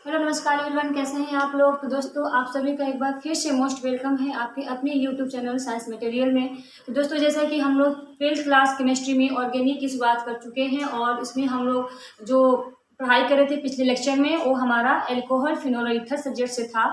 Hello नमस्कार everyone, कैसे हैं आप लोग। तो दोस्तों आप सभी का एक बार फिर से मोस्ट वेलकम है आपके अपने यूट्यूब चैनल साइंस मटेरियल में। तो दोस्तों जैसा कि हम लोग 12th क्लास केमिस्ट्री में ऑर्गेनिक की शुरुआत कर चुके हैं और इसमें हम लोग जो पढ़ाई कर रहे थे पिछले लेक्चर में वो हमारा एल्कोहल फिनोल और ईथर सब्जेक्ट से था।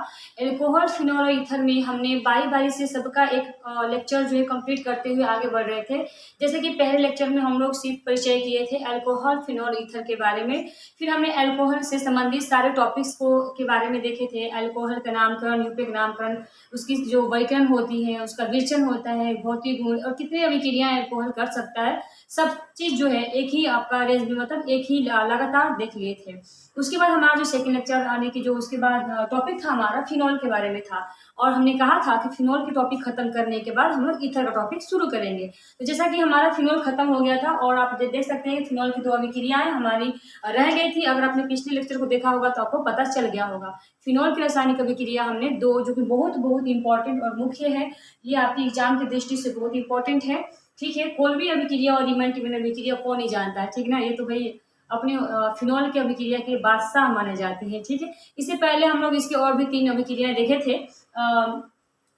एल्कोहल फिनोल और ईथर में हमने बारी बारी से सबका एक लेक्चर जो है कंप्लीट करते हुए आगे बढ़ रहे थे। जैसे कि पहले लेक्चर में हम लोग सिर्फ परिचय किए थे एल्कोहल फिनोल ईथर के बारे में। फिर हमने अल्कोहल से संबंधित सारे टॉपिक्स को के बारे में देखे थे। अल्कोहल का नामकरण, यूपक नामकरण, उसकी जो वर्णन होती है, उसका विचलन होता है, भौतिक गुण और कितनी अभिक्रियाएं अल्कोहल कर सकता है, सब चीज जो है एक ही आपका रेंज में मतलब एक ही लगातार देख लिए थे। उसके बाद हमारा जो सेकंड लेक्चर आने की जो उसके बाद टॉपिक था हमारा फिनॉल के बारे में था और हमने कहा था कि फिनॉल के टॉपिक खत्म करने के बाद हम लोग ईथर का टॉपिक शुरू करेंगे। तो जैसा कि हमारा फिनॉल खत्म हो गया था और आप देख सकते हैं फिनॉल की दो अभिक्रियाएं हमारी रह गई थी। अगर आपने पिछले लेक्चर को देखा होगा तो आपको पता चल गया होगा। फिनॉल की रासायनिक अभिक्रिया हमने दो, जो कि बहुत बहुत इंपॉर्टेंट और मुख्य है, ये आपकी एग्जाम की दृष्टि से बहुत इंपॉर्टेंट है। ठीक है, कोल्बी अभिक्रिया और रीमैन अभिक्रिया कौन नहीं जानता है, ठीक ना। ये तो भाई अपने फिनॉल की अभिक्रिया के बादशाह माने जाते हैं। ठीक है, इससे पहले हम लोग इसके और भी 3 अभिक्रियाएं देखे थे।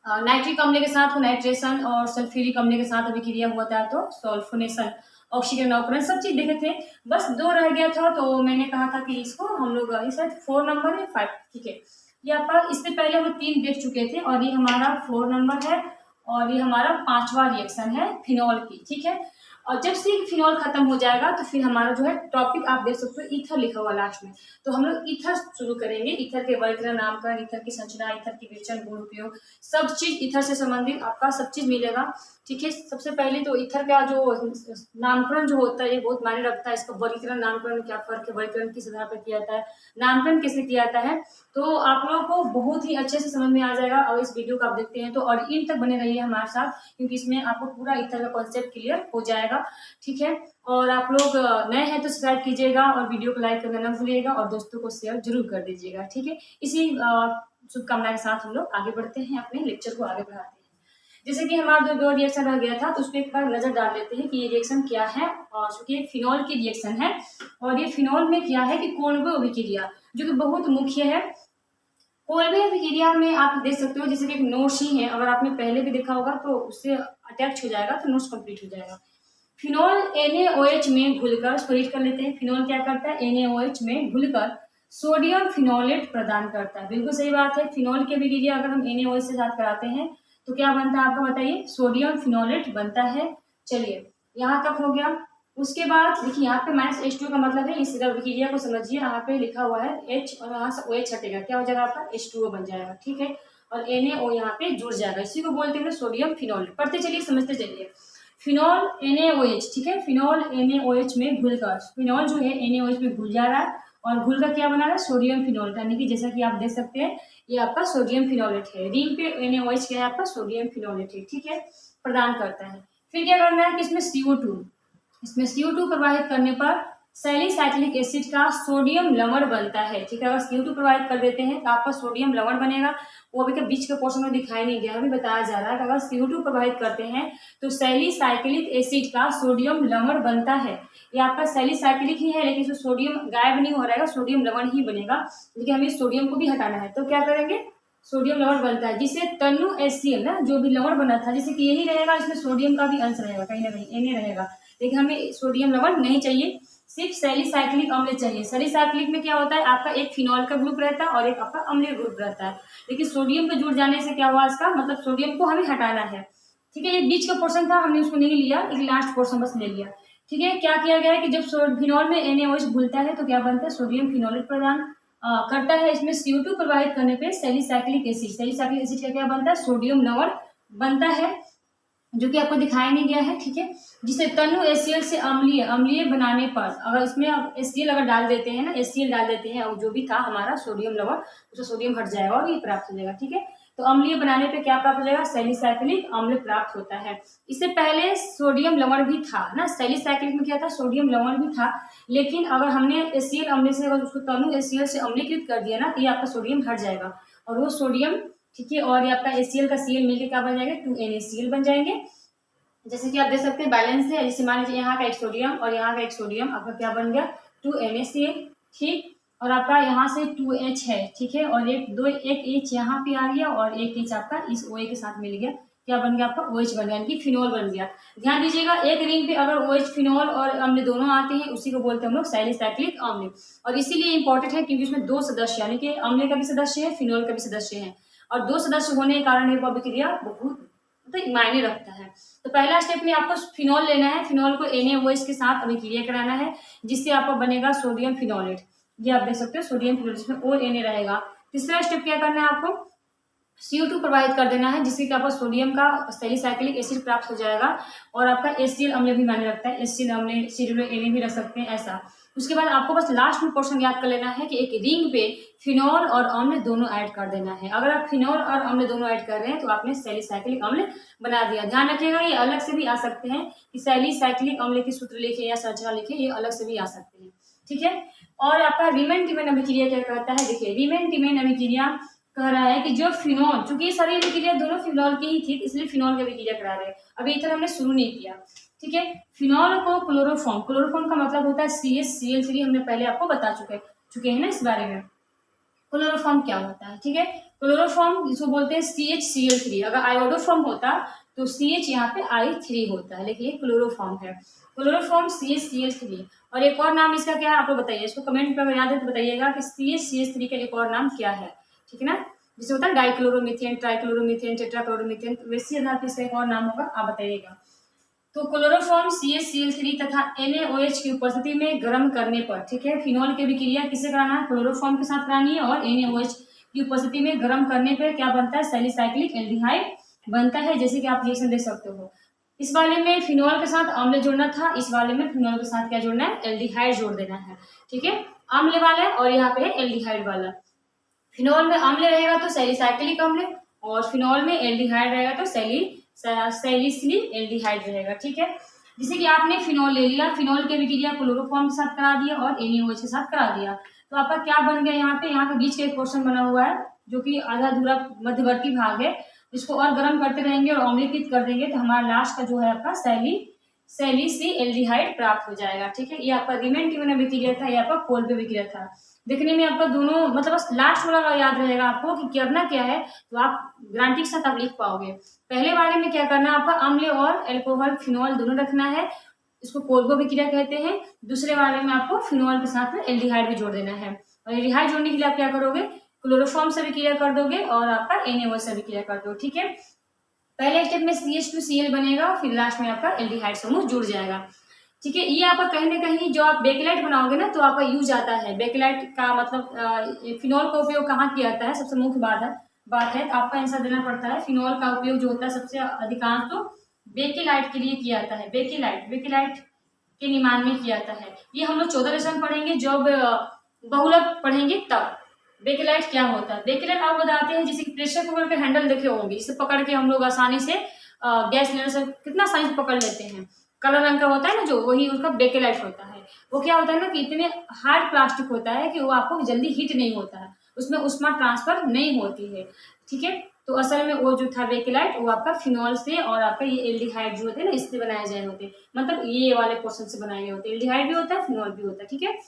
नाइट्रिक अम्ल के साथ नाइट्रेशन और सल्फ्यूरिक अम्ल के साथ अभिक्रिया हुआ था तो सल्फोनेशन, ऑक्सीजन नवकरण, सब चीज देखे थे। बस 2 रह गया था तो मैंने कहा था कि इसको हम लोग इस 4 नंबर है 5। ठीक है, ये आपका इससे पहले हम 3 देख चुके थे और ये हमारा 4 नंबर है और ये हमारा 5वां रिएक्शन है फिनॉल की। ठीक है, और जब से फिनॉल खत्म हो जाएगा तो फिर हमारा जो है टॉपिक आप देख सकते हो ईथर लिखा हुआ लास्ट में। तो हम लोग ईथर शुरू करेंगे। ईथर के वर्गीकरण, नामकरण, ईथर की संरचना, ईथर की विचलन, गुण, उपयोग, सब चीज ईथर से संबंधित आपका सब चीज मिलेगा। ठीक है, सबसे पहले तो ईथर का जो नामकरण जो होता है ये बहुत मायने रखता है। इसका वर्गीकरण नामकरण में क्या फर्क है, वर्गीकरण किस आधार पर किया जाता है, नामकरण कैसे किया जाता है, तो आप लोगों को बहुत ही अच्छे से समझ में आ जाएगा। और इस वीडियो को आप देखते हैं तो और इन तक बने रहिए हमारे साथ, क्योंकि इसमें आपको पूरा ईथर का कॉन्सेप्ट क्लियर हो जाएगा। ठीक है, और आप लोग नए हैं तो सब्सक्राइब कीजिएगा और वीडियो को लाइक करना न भूलिएगा और दोस्तों को शेयर जरूर कर दीजिएगा। ठीक है, इसी शुभकामना के साथ हम लोग आगे बढ़ते हैं, अपने लेक्चर को आगे बढ़ाते हैं। जैसे कि हमारा जो 2 रिएक्शन रह गया था तो उस पर एक बार नजर डाल लेते हैं कि ये रिएक्शन क्या है। और चूंकि ये फिनॉल की रिएक्शन है और ये फिनॉल में क्या है कि कोल्बे अभिक्रिया, जो कि बहुत मुख्य है। कोल्बे अभिक्रिया में आप देख सकते हो जैसे कि एक नोट्स ही है, अगर आपने पहले भी देखा होगा तो उससे अटैच हो जाएगा तो नोट्स कंप्लीट हो जाएगा। फिनॉल NaOH में घुलकर, इसको रीड कर लेते हैं। फिनॉल क्या करता है, NaOH में घुलकर सोडियम फिनोलेट प्रदान करता है। बिल्कुल सही बात है, फिनॉल की अभिक्रिया अगर हम NaOH से साथ कराते हैं तो क्या बनता है आपका बताइए, सोडियम फिनोलेट बनता है। चलिए यहाँ तक हो गया। उसके बाद देखिए यहाँ पे -H2 का मतलब है, इस अभिक्रिया को समझिए, यहाँ पे लिखा हुआ है H और यहाँ से OH हटेगा, क्या हो जाएगा आपका H2O बन जाएगा। ठीक है, और NaO यहाँ पे जुड़ जाएगा, इसी को बोलते हैं सोडियम फिनोलेट। पढ़ते चलिए, समझते चलिए। फिनॉल NaOH, ठीक है, फिनॉल NaOH में घुलकर, फिनॉल जो है NaOH में घुल जा रहा है और घुल कर क्या बना रहा है, सोडियम फिनोलेट, यानी कि जैसा कि आप देख सकते हैं ये आपका सोडियम फिनोलेट है। रिंग पे NaOH क्या है आपका सोडियम फिनोलेट है। ठीक है, प्रदान करता है। फिर क्या करना है कि इसमें CO2, इसमें CO2 प्रवाहित करने पर सैलिसाइक्लिक एसिड का सोडियम लवण बनता है। ठीक है, अगर CO2 प्रवाहित कर देते हैं तो आपका सोडियम लवण बनेगा। वो अभी के बीच के पोर्शन में दिखाई नहीं गया, अभी बताया जा रहा है कि अगर CO2 प्रवाहित करते हैं तो सैलिसाइक्लिक एसिड का सोडियम लवण बनता है। ये आपका सैलिसाइक्लिक ही है लेकिन इसमें सोडियम गायब नहीं हो रहेगा, सोडियम लवण ही बनेगा, लेकिन हमें सोडियम को भी हटाना है। तो क्या करेंगे, सोडियम लवण बनता है जिसे तनु HCl ना, जो भी लवण बना था, जैसे कि यही रहेगा, इसमें सोडियम का भी अंश रहेगा, कहीं ना कहीं Na रहेगा, लेकिन हमें सोडियम लवण नहीं चाहिए, सिर्फ सैलिसाइक्लिक अम्ल चाहिए। सैलिसाइक्लिक में क्या होता है आपका एक फिनॉल का ग्रुप रहता है और एक आपका अम्लीय ग्रुप रहता है, लेकिन सोडियम के जुड़ जाने से क्या हुआ, इसका मतलब सोडियम को हमें हटाना है। ठीक है, ये बीच का पोर्शन था, हमने उसको नहीं लिया, एक लास्ट पोर्शन बस ले लिया। ठीक है, क्या किया गया है कि जब फिनॉल में NaOH घुलता है तो क्या बनता है, सोडियम फिनोलेट प्रदान करता है। इसमें CO2 प्रवाहित करने पे सैलिसाइक्लिक एसिड का क्या बनता है, सोडियम लवण बनता है, जो कि आपको दिखाया नहीं गया है। ठीक है, जिसे तनु HCl से अम्लीय बनाने पर, अगर इसमें आप HCl अगर डाल देते हैं ना, HCl डाल देते हैं और जो भी था हमारा सोडियम लवण, उससे सोडियम हट जाएगा और ये प्राप्त हो जाएगा। ठीक है, तो अम्लीय बनाने पे क्या प्राप्त हो जाएगा, सैलिसाइक्लिक अम्ल प्राप्त होता है। इससे पहले सोडियम लवण भी था ना, सैलिसाइक्लिक में क्या था, सोडियम लवण भी था, लेकिन अगर हमने HCl अम्ल से अगर उसको तनु HCl से अम्लीकृत कर दिया ना तो ये आपका सोडियम हट जाएगा और वो सोडियम, ठीक है, और ये आपका HCl का Cl मिलकर क्या बन जाएगा, 2NaCl बन जाएंगे। जैसे कि आप देख सकते हैं बैलेंस है, जैसे मान लीजिए यहाँ का एक सोडियम और यहाँ का एक सोडियम, आपका क्या बन गया, 2NaCl। ठीक, और आपका यहाँ से 2H है, ठीक है, और एक H यहाँ पे आ गया और एक H आपका इस OA के साथ मिल गया, क्या बन गया आपका OH बन गया, यानी कि फिनोल बन गया। ध्यान दीजिएगा, एक रिंग पे अगर OH फिनोल और अम्ल दोनों आते हैं उसी को बोलते हैं हम लोग सैलिसाइक्लिक अम्ल। और इसीलिए इंपॉर्टेंट है क्योंकि उसमें 2 सदस्य यानी कि अम्ल का भी सदस्य है, फिनोल का भी सदस्य है, और 2 सदस्य होने के कारण यह अभिक्रिया बहुत मतलब मायने रखता है। तो पहला स्टेप में आपको फिनोल लेना है, फिनोल को NaOH के साथ अभिक्रिया कराना है, जिससे आपका बनेगा सोडियम फिनोलेट। ये आप देख सकते हो सोडियम फिनोलेट, जिसमें ONA रहेगा। तीसरा स्टेप क्या करना है आपको, CO2 प्रवाहित कर देना है, जिससे कि आपका सोडियम का सैलिसाइक्लिक एसिड प्राप्त हो जाएगा, और आपका HCl अम्ल भी मायने रखता है, HCl अम्ल CONA भी रख सकते हैं ऐसा। उसके बाद आपको बस लास्ट में पोर्शन याद कर लेना है कि एक रिंग पे फिनोल और अम्ल दोनों ऐड कर देना है। अगर आप फिनोल और अम्ल दोनों ऐड कर रहे हैं तो आपने सैलिसाइक्लिक अम्ल बना दिया। ध्यान रखिएगा, ये अलग से भी आ सकते हैं कि सैलिसाइक्लिक अम्ल की सूत्र लिखे या संरचना लिखे, ये अलग से भी आ सकते हैं, ठीक है। और आपका रीमैन टीमैन अभिक्रिया क्या कहता है, देखिए रीमैन टीमैन अभिक्रिया कह रहा है कि जो फिनोल, चूंकि ये सारी अभिक्रिया दोनों फिनोल की ही थी इसलिए फिनोल की अभिक्रिया करा रहे हैं, अभी इथर हमने शुरू नहीं किया, ठीक है। फिनोल को क्लोरोफॉर्म, क्लोरोफॉर्म का मतलब होता है CH हमने पहले आपको बता चुके हैं ना इस बारे में। क्लोरोफॉर्म क्या होता है, ठीक है। क्लोरोफॉर्म जिसको बोलते हैं CHCl3, अगर आयोडोफॉर्म होता तो CH यहाँ पे I3 होता है, लेकिन ये क्लोरोफॉर्म है, क्लोरोफॉर्म CHCl3। और एक और नाम इसका क्या है आप लोग बताइए, इसको कमेंट में अगर याद है तो बताइएगा कि CHCl3 का एक और नाम क्या है, ठीक है ना। जैसे होता है डाइक्लोरोमीथेन, ट्राइक्लोरोमीथेन, टेट्राक्लोरोमीथेन, वैसे आधार पर इसका एक और नाम होगा, आप बताइएगा। तो क्लोरोफॉर्म CHCl3 तथा NaOH की उपस्थिति में गर्म करने पर, ठीक है, फिनोल की अभिक्रिया किसे कराना है, क्लोरोफॉर्म के साथ करानी है, और NaOH की उपस्थिति में गर्म करने पर क्या बनता है, सैलिसाइक्लिक एल्डिहाइड बनता है, जैसे कि आप रिएक्शन देख सकते हो। इस वाले में फिनोल के साथ अम्ल जोड़ना था, इस वाले में फिनोल के साथ क्या जोड़ना है, एल्डिहाइड जोड़ देना है, ठीक है। अम्ल वाला और यहाँ पे है एल्डिहाइड वाला। फिनोल में अम्ल रहेगा तो सैलिसाइक्लिक अम्ल, और फिनोल में एल्डिहाइड रहेगा तो सैलिसिलिक एल्डिहाइड रहेगा, ठीक है। जैसे कि आपने फिनोल ले लिया, फिनोल की अभिक्रिया क्लोरोफॉर्म के साथ करा दिया और NaOH के साथ करा दिया, तो आपका क्या बन गया, यहाँ पे बीच का एक पोर्शन बना हुआ है जो कि आधा अधूरा मध्यवर्ती भाग है, इसको और गर्म करते रहेंगे और अम्लीकृत कर देंगे तो हमारा लास्ट का जो है आपका सैलिसिएल्डिहाइड प्राप्त हो जाएगा, ठीक है। ये आपका रीमैन टीमैन अभिक्रिया था, ये आपका कोल्बे अभिक्रिया था। देखने में आपका दोनों मतलब बस लास्ट वाला याद रहेगा आपको कि करना क्या है, तो आप गारंटी के साथ आप लिख पाओगे। पहले वाले में क्या करना है, आपका अम्ल और एल्कोहल फिनोल दोनों रखना है, इसको कोल्बो अभिक्रिया कहते हैं। दूसरे वाले में आपको फिनोल के साथ में एल्डिहाइड भी जोड़ देना है, और एल्डिहाइड जोड़ने के लिए आप क्या करोगे, क्लोरोफॉर्म से अभिक्रिया कर दोगे और आपका NaOH से अभिक्रिया कर दो, ठीक है। पहले स्टेप में CH2Cl बनेगा, फिर लास्ट में आपका एल्डिहाइड समूह जुड़ जाएगा, ठीक है। ये आपका कहीं ना कहीं जो आप बेकेलाइट बनाओगे ना तो आपका यूज आता है, बेकेलाइट का मतलब फिनोल का उपयोग कहाँ किया जाता है, सबसे मुख्य बात है तो आपका आंसर देना पड़ता है। फिनोल का उपयोग जो होता है सबसे अधिकांश तो बेकेलाइट के लिए किया जाता है, बेकेलाइट के निर्माण में किया जाता है। ये हम लोग 14 लेसन पढ़ेंगे, जब बहुलक पढ़ेंगे तब बेकेलाइट क्या होता है। बेकेलाइट आप बताते हैं, जैसे प्रेशर कुकर के हैंडल देखे होंगे, इसे पकड़ के हम लोग आसानी से गैस सिलेंडर से कितना आसानी से पकड़ लेते हैं, काला रंग का होता है ना जो, वही उसका बेकेलाइट होता है। वो क्या होता है ना कि इतने हार्ड प्लास्टिक होता है कि वो आपको जल्दी हीट नहीं होता है, उसमें उष्मा ट्रांसफर नहीं होती है, ठीक है। तो असल में वो जो था बेकेलाइट वो आपका फिनोल से और आपका ये एल्डिहाइड जो होते हैं ना इससे बनाए गए होते हैं, मतलब ये वाले पोर्शन से बनाए गए होते हैं, एल्डिहाइड भी होता है फिनोल भी होता है, ठीक है।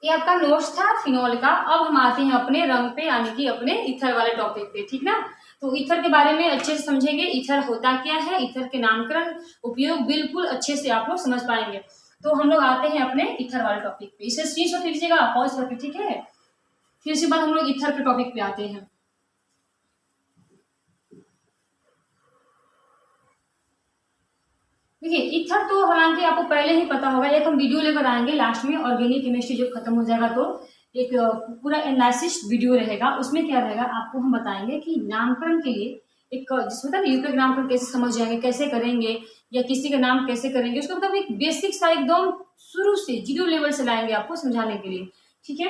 ये आपका नोट्स था फिनोल का। अब हम आते हैं अपने रंग पे, यानी कि अपने ईथर वाले टॉपिक पे, ठीक ना। तो ईथर के बारे में अच्छे से समझेंगे, ईथर होता क्या है, ईथर के नामकरण उपयोग बिल्कुल अच्छे से आप लोग समझ पाएंगे। तो हम लोग आते हैं अपने ईथर वाले टॉपिक पे, इसे स्क्रीनशॉट लीजिएगा पॉज करके, ठीक है। फिर इसके बाद हम लोग ईथर के टॉपिक पे आते हैं। देखिए ईथर तो हालांकि आपको पहले ही पता होगा, एक हम वीडियो लेकर आएंगे लास्ट में, ऑर्गेनिक केमिस्ट्री जब खत्म हो जाएगा तो एक पूरा एनालिसिस वीडियो रहेगा, उसमें क्या रहेगा आपको हम बताएंगे कि नामकरण के लिए एक जिसमें था यूपी का नामकरण कैसे समझ जाएंगे, कैसे करेंगे, या किसी का नाम कैसे करेंगे, उसका मतलब एक बेसिक सा एकदम शुरू से 0 लेवल से लाएंगे आपको समझाने के लिए, ठीक है।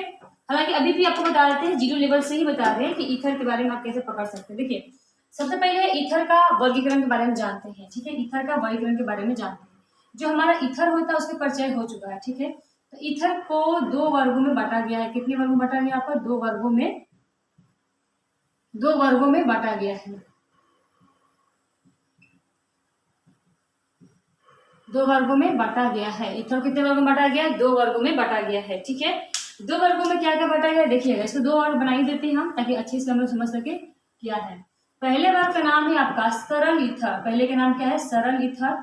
हालांकि अभी भी आपको बता देते हैं, 0 लेवल से ही बता रहे हैं कि ईथर के बारे में आप कैसे पकड़ सकते हैं। देखिए सबसे पहले ईथर का वर्गीकरण के बारे में जानते हैं, ठीक है। ईथर का वर्गीकरण के बारे में जानते हैं, जो हमारा ईथर होता है उसका परिचय हो चुका है, ठीक है। तो ईथर को 2 वर्गों में बांटा गया है, कितने वर्गों में बांटा गया आपका, 2 वर्गों में बांटा गया है, 2 वर्गों में बांटा गया है। ईथर कितने वर्गों में बांटा गया है, 2 वर्गों में बांटा गया है, ठीक है। दो वर्गों में क्या क्या बांटा गया देखिएगा, इसको दो और बना ही देते हैं हम ताकि अच्छे से हम लोग समझ सके क्या है। पहले वर्ग का नाम है आपका सरल ईथर, पहले का नाम क्या है सरल ईथर,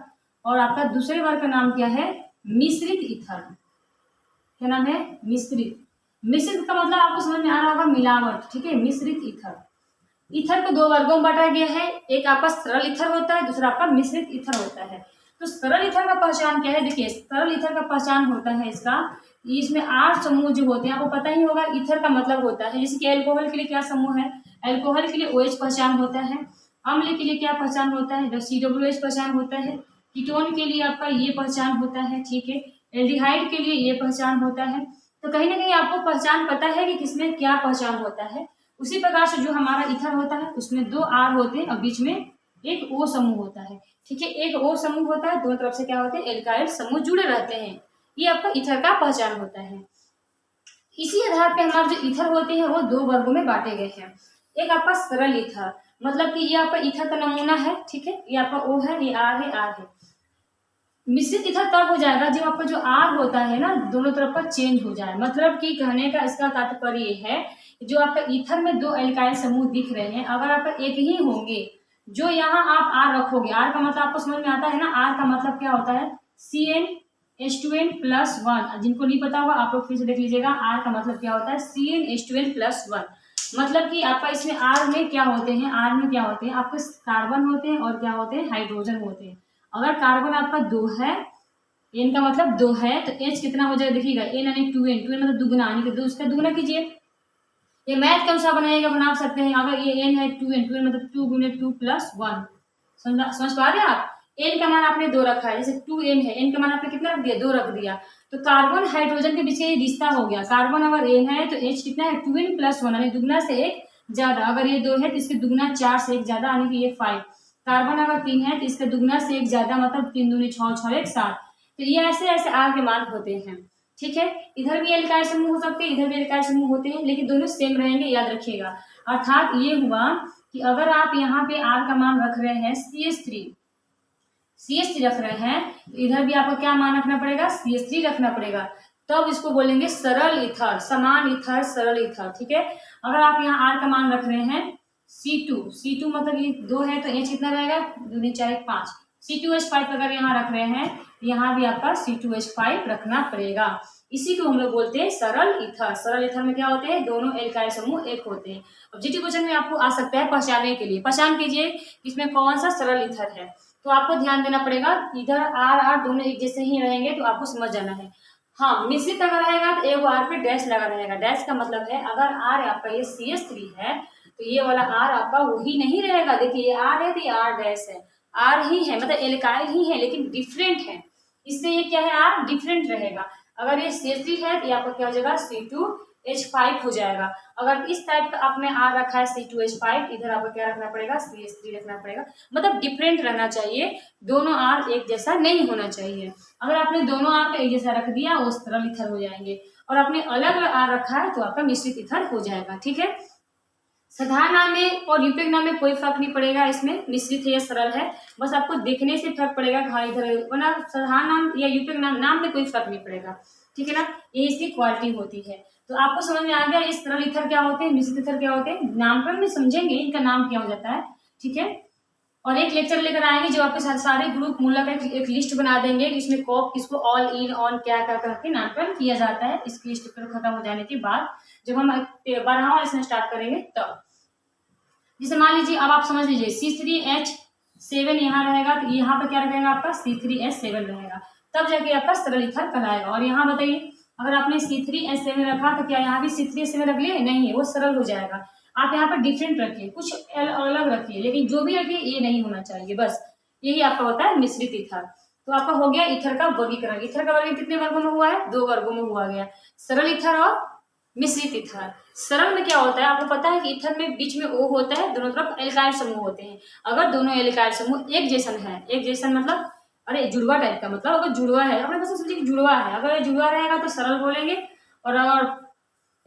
और आपका दूसरे वर्ग का नाम क्या है मिश्रित ईथर। क्या नाम है मिश्रित। मिश्रित का मतलब आपको समझ में आ रहा होगा मिलावट, ठीक है, मिश्रित ईथर। ईथर को दो वर्गों में बांटा गया है, एक आपका सरल ईथर होता है, दूसरा आपका मिश्रित ईथर होता है। तो सरल ईथर का पहचान क्या है, देखिए सरल ईथर का पहचान होता है इसका, इसमें 8 समूह जो होते हैं आपको पता ही होगा। ईथर का मतलब होता है जैसे कि एल्कोहल के लिए क्या समूह है, एल्कोहल के लिए OH पहचान होता है, अम्ल के लिए क्या पहचान होता है COH पहचान होता है, कीटोन के लिए आपका ये पहचान होता है, ठीक है, एल्डिहाइड के लिए ये पहचान होता है। तो कहीं ना कहीं आपको पहचान पता है कि किसमें क्या पहचान होता है। उसी प्रकार से जो हमारा ईथर होता है उसमें 2 R होते हैं और बीच में एक O समूह होता है, ठीक है, एक O समूह होता है, दोनों तरफ से क्या होते हैं एल्काइल समूह जुड़े रहते हैं। ये आपका ईथर का पहचान होता है। इसी आधार पे हमारे जो ईथर होते हैं वो 2 वर्गों में बांटे गए हैं। एक आपका सरल ईथर, मतलब कि ये आपका ईथर का नमूना है, ठीक है, ये आपका O है, ये R है, R है। मिश्रित ईथर तब हो जाएगा जब आपका जो R होता है ना दोनों तरफ का चेंज हो जाए, मतलब कि कहने का इसका तात्पर्य है जो आपका ईथर में 2 एल्काइल समूह दिख रहे हैं, अगर आपका एक ही होंगे, जो यहाँ आप R रखोगे, R का मतलब आपको समझ में आता है ना, R का मतलब क्या होता है CnH2n+1, जिनको नहीं पता होगा आप लोग फिर से देख लीजिएगा, R का मतलब क्या होता है CnH2n+1, मतलब कि आपका इसमें R में क्या होते हैं, R में क्या होते हैं आपके कार्बन होते हैं और क्या होते हैं हाइड्रोजन होते हैं। अगर कार्बन आपका 2 है, N का मतलब 2 है, तो H कितना हो जाएगा देखिएगा, N यानी 2N, 2N मतलब दुगुना, यानी कि 2 उसका दुगुना कीजिए। ये मैथ के अनुसार बनाइएगा, बना सकते हैं। अगर ये N है 2N, 2N मतलब 2 गुने 2+1, समझ पा रहे हैं आप। N का मान आपने 2 रखा है, जैसे 2N है, N का मान आपने कितना रख दिया 2 रख दिया, तो कार्बन हाइड्रोजन के बीच ये रिश्ता हो गया। कार्बन अगर N है तो H कितना है 2N+1, यानी दुगुना से 1 ज्यादा। अगर ये 2 है तो इसके दुगुना 4 से 1 ज्यादा, यानी कि ये 5। कार्बन अगर 3 है तो इसके दुगुना से 1 ज्यादा, मतलब 3 दूनी 6, 6 1 7। तो ये ऐसे ऐसे R के मान होते हैं, ठीक है। इधर भी एल्काइल समूह हो सकते हैं, इधर भी एल्काइल समूह होते हैं, लेकिन दोनों सेम रहेंगे, याद रखिएगा। अर्थात ये हुआ कि अगर आप यहाँ पे R का मान रख रहे हैं CH3 रख रहे हैं, तो इधर भी आपको क्या मान रखना पड़ेगा CH3 रखना पड़ेगा, तब इसको बोलेंगे सरल ईथर, समान ईथर, सरल ईथर, ठीक है। अगर आप यहाँ R का मान रख रहे हैं C2 मतलब ये 2 है तो H कितना रहेगा 2 4 5, C2H5 अगर यहाँ रख रहे हैं, यहाँ भी आपका C2H5 रखना पड़ेगा। इसी को हम लोग बोलते हैं सरल ईथर। सरल ईथर में क्या होते हैं दोनों एल्काइल समूह एक होते हैं। ऑब्जेक्टिव क्वेश्चन में आपको आ सकता है पहचानने के लिए, पहचान कीजिए इसमें कौन सा सरल ईथर है। तो आपको ध्यान देना पड़ेगा, इधर R दोनों एक जैसे ही रहेंगे तो आपको समझ जाना है। हाँ, मिश्रित अगर रहेगा तो एक R पे डैश लगा रहेगा। डैश का मतलब है अगर R आपका ये CH3 है तो ये वाला R आपका वही नहीं रहेगा। देखिए ये R है तो ये R डैश है, R ही है, मतलब एल्काइल ही है लेकिन डिफरेंट है, इससे ये क्या है R डिफरेंट रहेगा। अगर ये CH3 है तो ये आपका क्या हो जाएगा C2H5 हो जाएगा। अगर इस टाइप का आपने R रखा है C2H5, इधर आपको क्या रखना पड़ेगा CH3 रखना पड़ेगा, मतलब डिफरेंट रहना चाहिए, दोनों R एक जैसा नहीं होना चाहिए। अगर आपने दोनों R को एक जैसा रख दिया वो सरल ईथर हो जाएंगे, और आपने अलग अलग R रखा है तो आपका मिश्रित ईथर हो जाएगा, ठीक है। साधारण नाम में और यूपक नाम में कोई फर्क नहीं पड़ेगा, इसमें मिश्रित है या सरल है, बस आपको देखने से फर्क पड़ेगा हाँ इधर, वरना साधारण नाम या यूपक नाम में कोई फर्क नहीं पड़ेगा, ठीक है ना। ये इसकी क्वालिटी होती है। तो आपको समझ में आ गया ये सरल ईथर क्या होते हैं, मिश्रित ईथर क्या होते हैं, नामकरण में समझेंगे इनका नाम क्या हो जाता है, ठीक है। और एक लेक्चर लेकर आएंगे जो आपके सारे ग्रुप मूलक एक लिस्ट बना देंगे, इसमें कॉप किसको ऑल इन ऑन क्या क्या करके नामकरण किया जाता है। इस लिस्ट पर खत्म हो जाने के बाद जब हम 12वां लेसन स्टार्ट करेंगे तब, जैसे मान लीजिए अब आप समझ लीजिए C3H7 यहाँ रहेगा तो यहाँ पर क्या रहेगा आपका C3H7 रहेगा, तब जाके आपका सरल ईथर कहलाएगा। और यहाँ बताइए अगर आपने C3H7 रखा तो क्या यहाँ भी C3H7 रख लिए, नहीं है, वो सरल हो जाएगा। आप यहाँ पर डिफरेंट रखिए, कुछ अलग रखिए, लेकिन जो भी रखिए ये नहीं होना चाहिए, बस यही आपका होता है मिश्रित ईथर। तो आपका हो गया ईथर का वर्गीकरण। ईथर का वर्गीकरण कितने वर्गों में हुआ है, 2 वर्गों में हुआ गया, सरल ईथर और मिश्रित ईथर। सरल में क्या होता है आपको पता है कि ईथर में बीच में O होता है, दोनों तरफ एल्काइल समूह होते हैं। अगर दोनों एल्काइल समूह एक जैसन है, एक जैसन मतलब अरे जुड़वा टाइप का, मतलब अगर जुड़वा है अपने पास समझिए कि जुड़वा है, अगर ये जुड़वा रहेगा तो सरल बोलेंगे, और अगर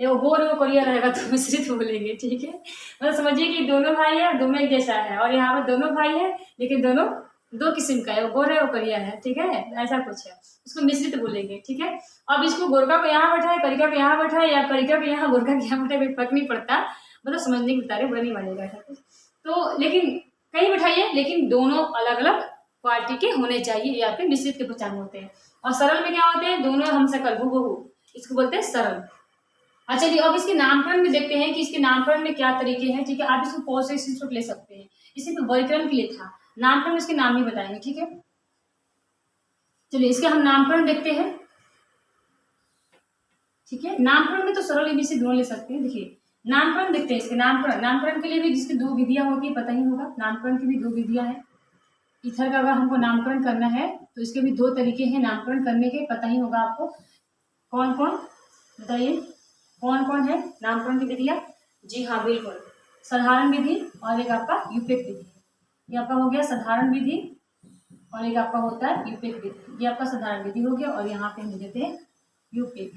ये गोर वो कोरिया रहेगा तो मिश्रित बोलेंगे, ठीक है। मतलब समझिए कि दोनों भाई है, दोनों एक जैसा है, और यहाँ पर दोनों भाई है लेकिन दोनों दो किस्म का है, वो गोरा है वो करिया है, ठीक है, ऐसा कुछ है, इसको मिश्रित बोलेंगे, ठीक है। अब इसको गोरका को यहाँ बैठा है, करिका को यहाँ बैठा है, या करिका को यहाँ गोरका को यहाँ बैठा है, कोई फर्क नहीं पड़ता, मतलब समझने के तारे बनी मानेगा ऐसा कुछ। तो लेकिन कहीं बैठाइए, लेकिन दोनों अलग अलग क्वालिटी के होने चाहिए, या फिर मिश्रित के पहचान होते हैं। और सरल में क्या होते हैं, दोनों हम सकल हूबहू, इसको बोलते हैं सरल। अच्छा चलिए अब इसके नामकरण में देखते हैं कि इसके नामकरण में क्या तरीके हैं, ठीक है। आप इसको पॉज से स्क्रीनशॉट ले सकते हैं, इसी पे वर्गीकरण के लिए था, नामकरण में इसके नाम ही बताएंगे, ठीक है। चलिए इसके हम नामकरण देखते हैं, ठीक है। नामकरण में तो सरल एबीसी दोनों ले सकते हैं। देखिए नामकरण देखते हैं, इसके नामकरण के लिए भी जिसकी दो विधियां होती है, पता ही होगा, नामकरण की भी दो विधियां हैं। ईथर का अगर हमको नामकरण करना है तो इसके भी दो तरीके हैं नामकरण करने के, पता ही होगा आपको। कौन कौन बताइए, कौन कौन है नामकरण की विधियां? जी हाँ बिल्कुल, साधारण विधि और एक आपका यूपेक विधि। ये आपका हो गया साधारण विधि और एक आपका होता है यूपेक विधि। ये आपका साधारण विधि हो गया और यहाँ पे हम देते हैं यूपेक,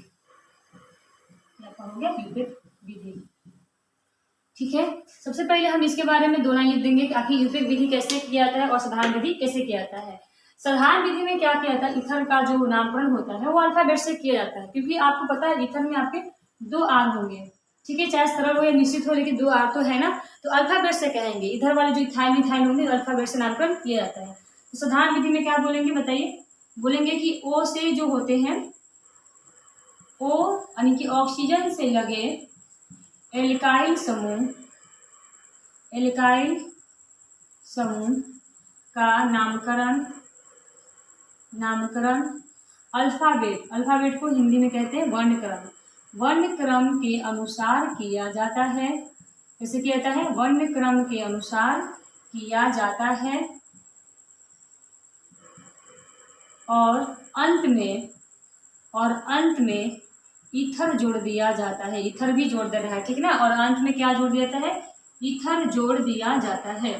ये आपका हो गया यूपेक विधि, ठीक है। सबसे पहले हम इसके बारे में दो लाइन लिख देंगे कि आखिर यूपेक विधि कैसे किया जाता है और साधारण विधि कैसे किया जाता है। साधारण विधि में क्या किया जाता है, ईथर का जो नामकरण होता है वो अल्फाबेट से किया जाता है, क्योंकि आपको पता है ईथर में आपके दो आर होंगे, ठीक है, चाहे सरल हो या निश्चित हो, लेकिन दो आर तो है ना, तो अल्फाबेट से कहेंगे। इधर वाले जो इथाइल मिथाइल होंगे अल्फाबेट से नामकरण किया जाता है। तो साधारण विधि में क्या बोलेंगे बताइए, बोलेंगे कि ओ से जो होते हैं, ओ यानी कि ऑक्सीजन से लगे एल्काइल समूह, एल्काइल समूह का नामकरण अल्फाबेट को हिंदी में कहते हैं वर्णक्रम के अनुसार किया जाता है। कैसे किया जाता है? वर्णक्रम के अनुसार किया जाता है और अंत में ईथर जोड़ दिया जाता है। ईथर भी जोड़ दे रहा है, ठीक ना, और अंत में क्या जोड़ दिया जाता है? ईथर जोड़ दिया जाता है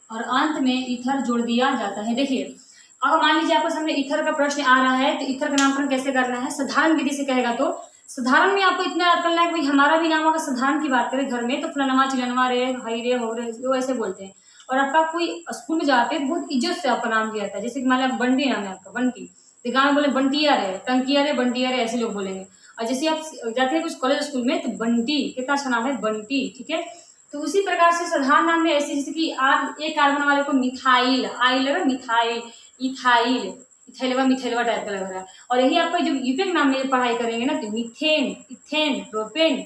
और अंत में ईथर जोड़ दिया जाता है। देखिए अगर मान लीजिए आपके सामने ईथर का प्रश्न आ रहा है तो ईथर का नामकरण कैसे करना है, साधारण विधि से कहेगा तो साधारण में आपको इतना याद करना है कि हमारा भी नाम अगर साधारण की बात करें घर में तो फलानमा चिलनवा रे हई रे हो रे, वो ऐसे बोलते हैं। और आपका कोई स्कूल में जाते हैं बहुत इज्जत से आपका नाम दिया जाता है, जैसे कि मान लिया बंटी नाम है आपका, बंटी, तो गाँव में बोले बंटिया रे, टंकिया रे, बंटिया रे, ऐसे लोग बोलेंगे। और जैसे आप जाते हैं कुछ कॉलेज स्कूल में तो बंटी, कितना अच्छा नाम है बंटी, ठीक है। तो उसी प्रकार से साधारण नाम में ऐसे जैसे कि आप एक कार्बन वाले को मिथाइल, आइल लगा मिथाइल, इथाइल, इथाइलवा मिथाइलवा टाइप का लग रहा है। और यही आपका जब यूपेक नाम में पढ़ाई करेंगे ना तो मीथेन, इथेन, प्रोपेन,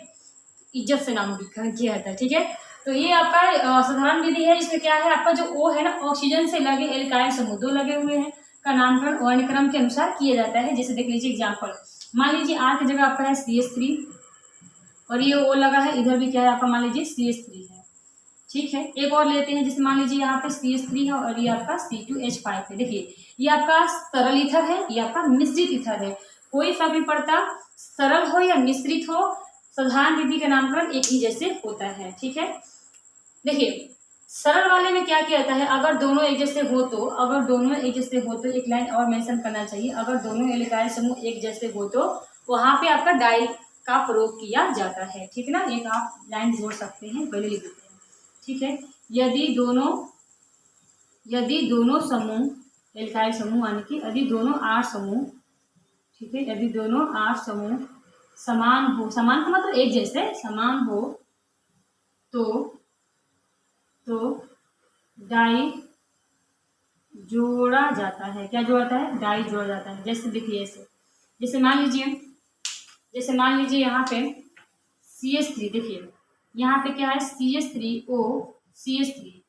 इज्जत से नाम किया जाता है, ठीक है। तो ये आपका साधारण विधि है। इसमें क्या है, आपका जो ओ है ना ऑक्सीजन से लगे एल्काइल समूह दो लगे हुए हैं का नामकरण वर्णक्रम के अनुसार किया जाता है। जैसे देख लीजिए एग्जाम्पल, मान लीजिए आर की जगह आपका है CH3 और ये ओ लगा है, इधर भी क्या है आपका मान लीजिए CH3 है, ठीक है। एक और लेते हैं, जैसे मान लीजिए यहाँ पे CH3 है और ये आपका C2H5 है। देखिए ये आपका सरल ईथर है, ये आपका मिश्रित ईथर है, कोई फर्क नहीं पड़ता सरल हो या मिश्रित हो, साधारण विधि का नामकरण एक ही जैसे होता है, ठीक है। देखिए सरल वाले में क्या किया जाता है, अगर दोनों एक जैसे हो तो एक लाइन और मेंशन करना चाहिए, अगर दोनों एल्काइल समूह एक जैसे हो तो वहां पे आपका डाई का प्रयोग किया जाता है, ठीक है ना। एक आप लाइन जोड़ सकते हैं, पहले लिख देते हैं, ठीक है। यदि दोनों समूह एल्काइल समूह यानी कि यदि दोनों आर समूह, ठीक है, यदि दोनों आर समूह समान हो, समान का मतलब एक जैसे समान हो तो डाई जोड़ा जाता है। क्या जोड़ा जाता है? डाई जोड़ा जाता है। जैसे देखिए ऐसे, जैसे मान लीजिए यहाँ पे CH3, देखिए यहाँ पे क्या है CH3O CH3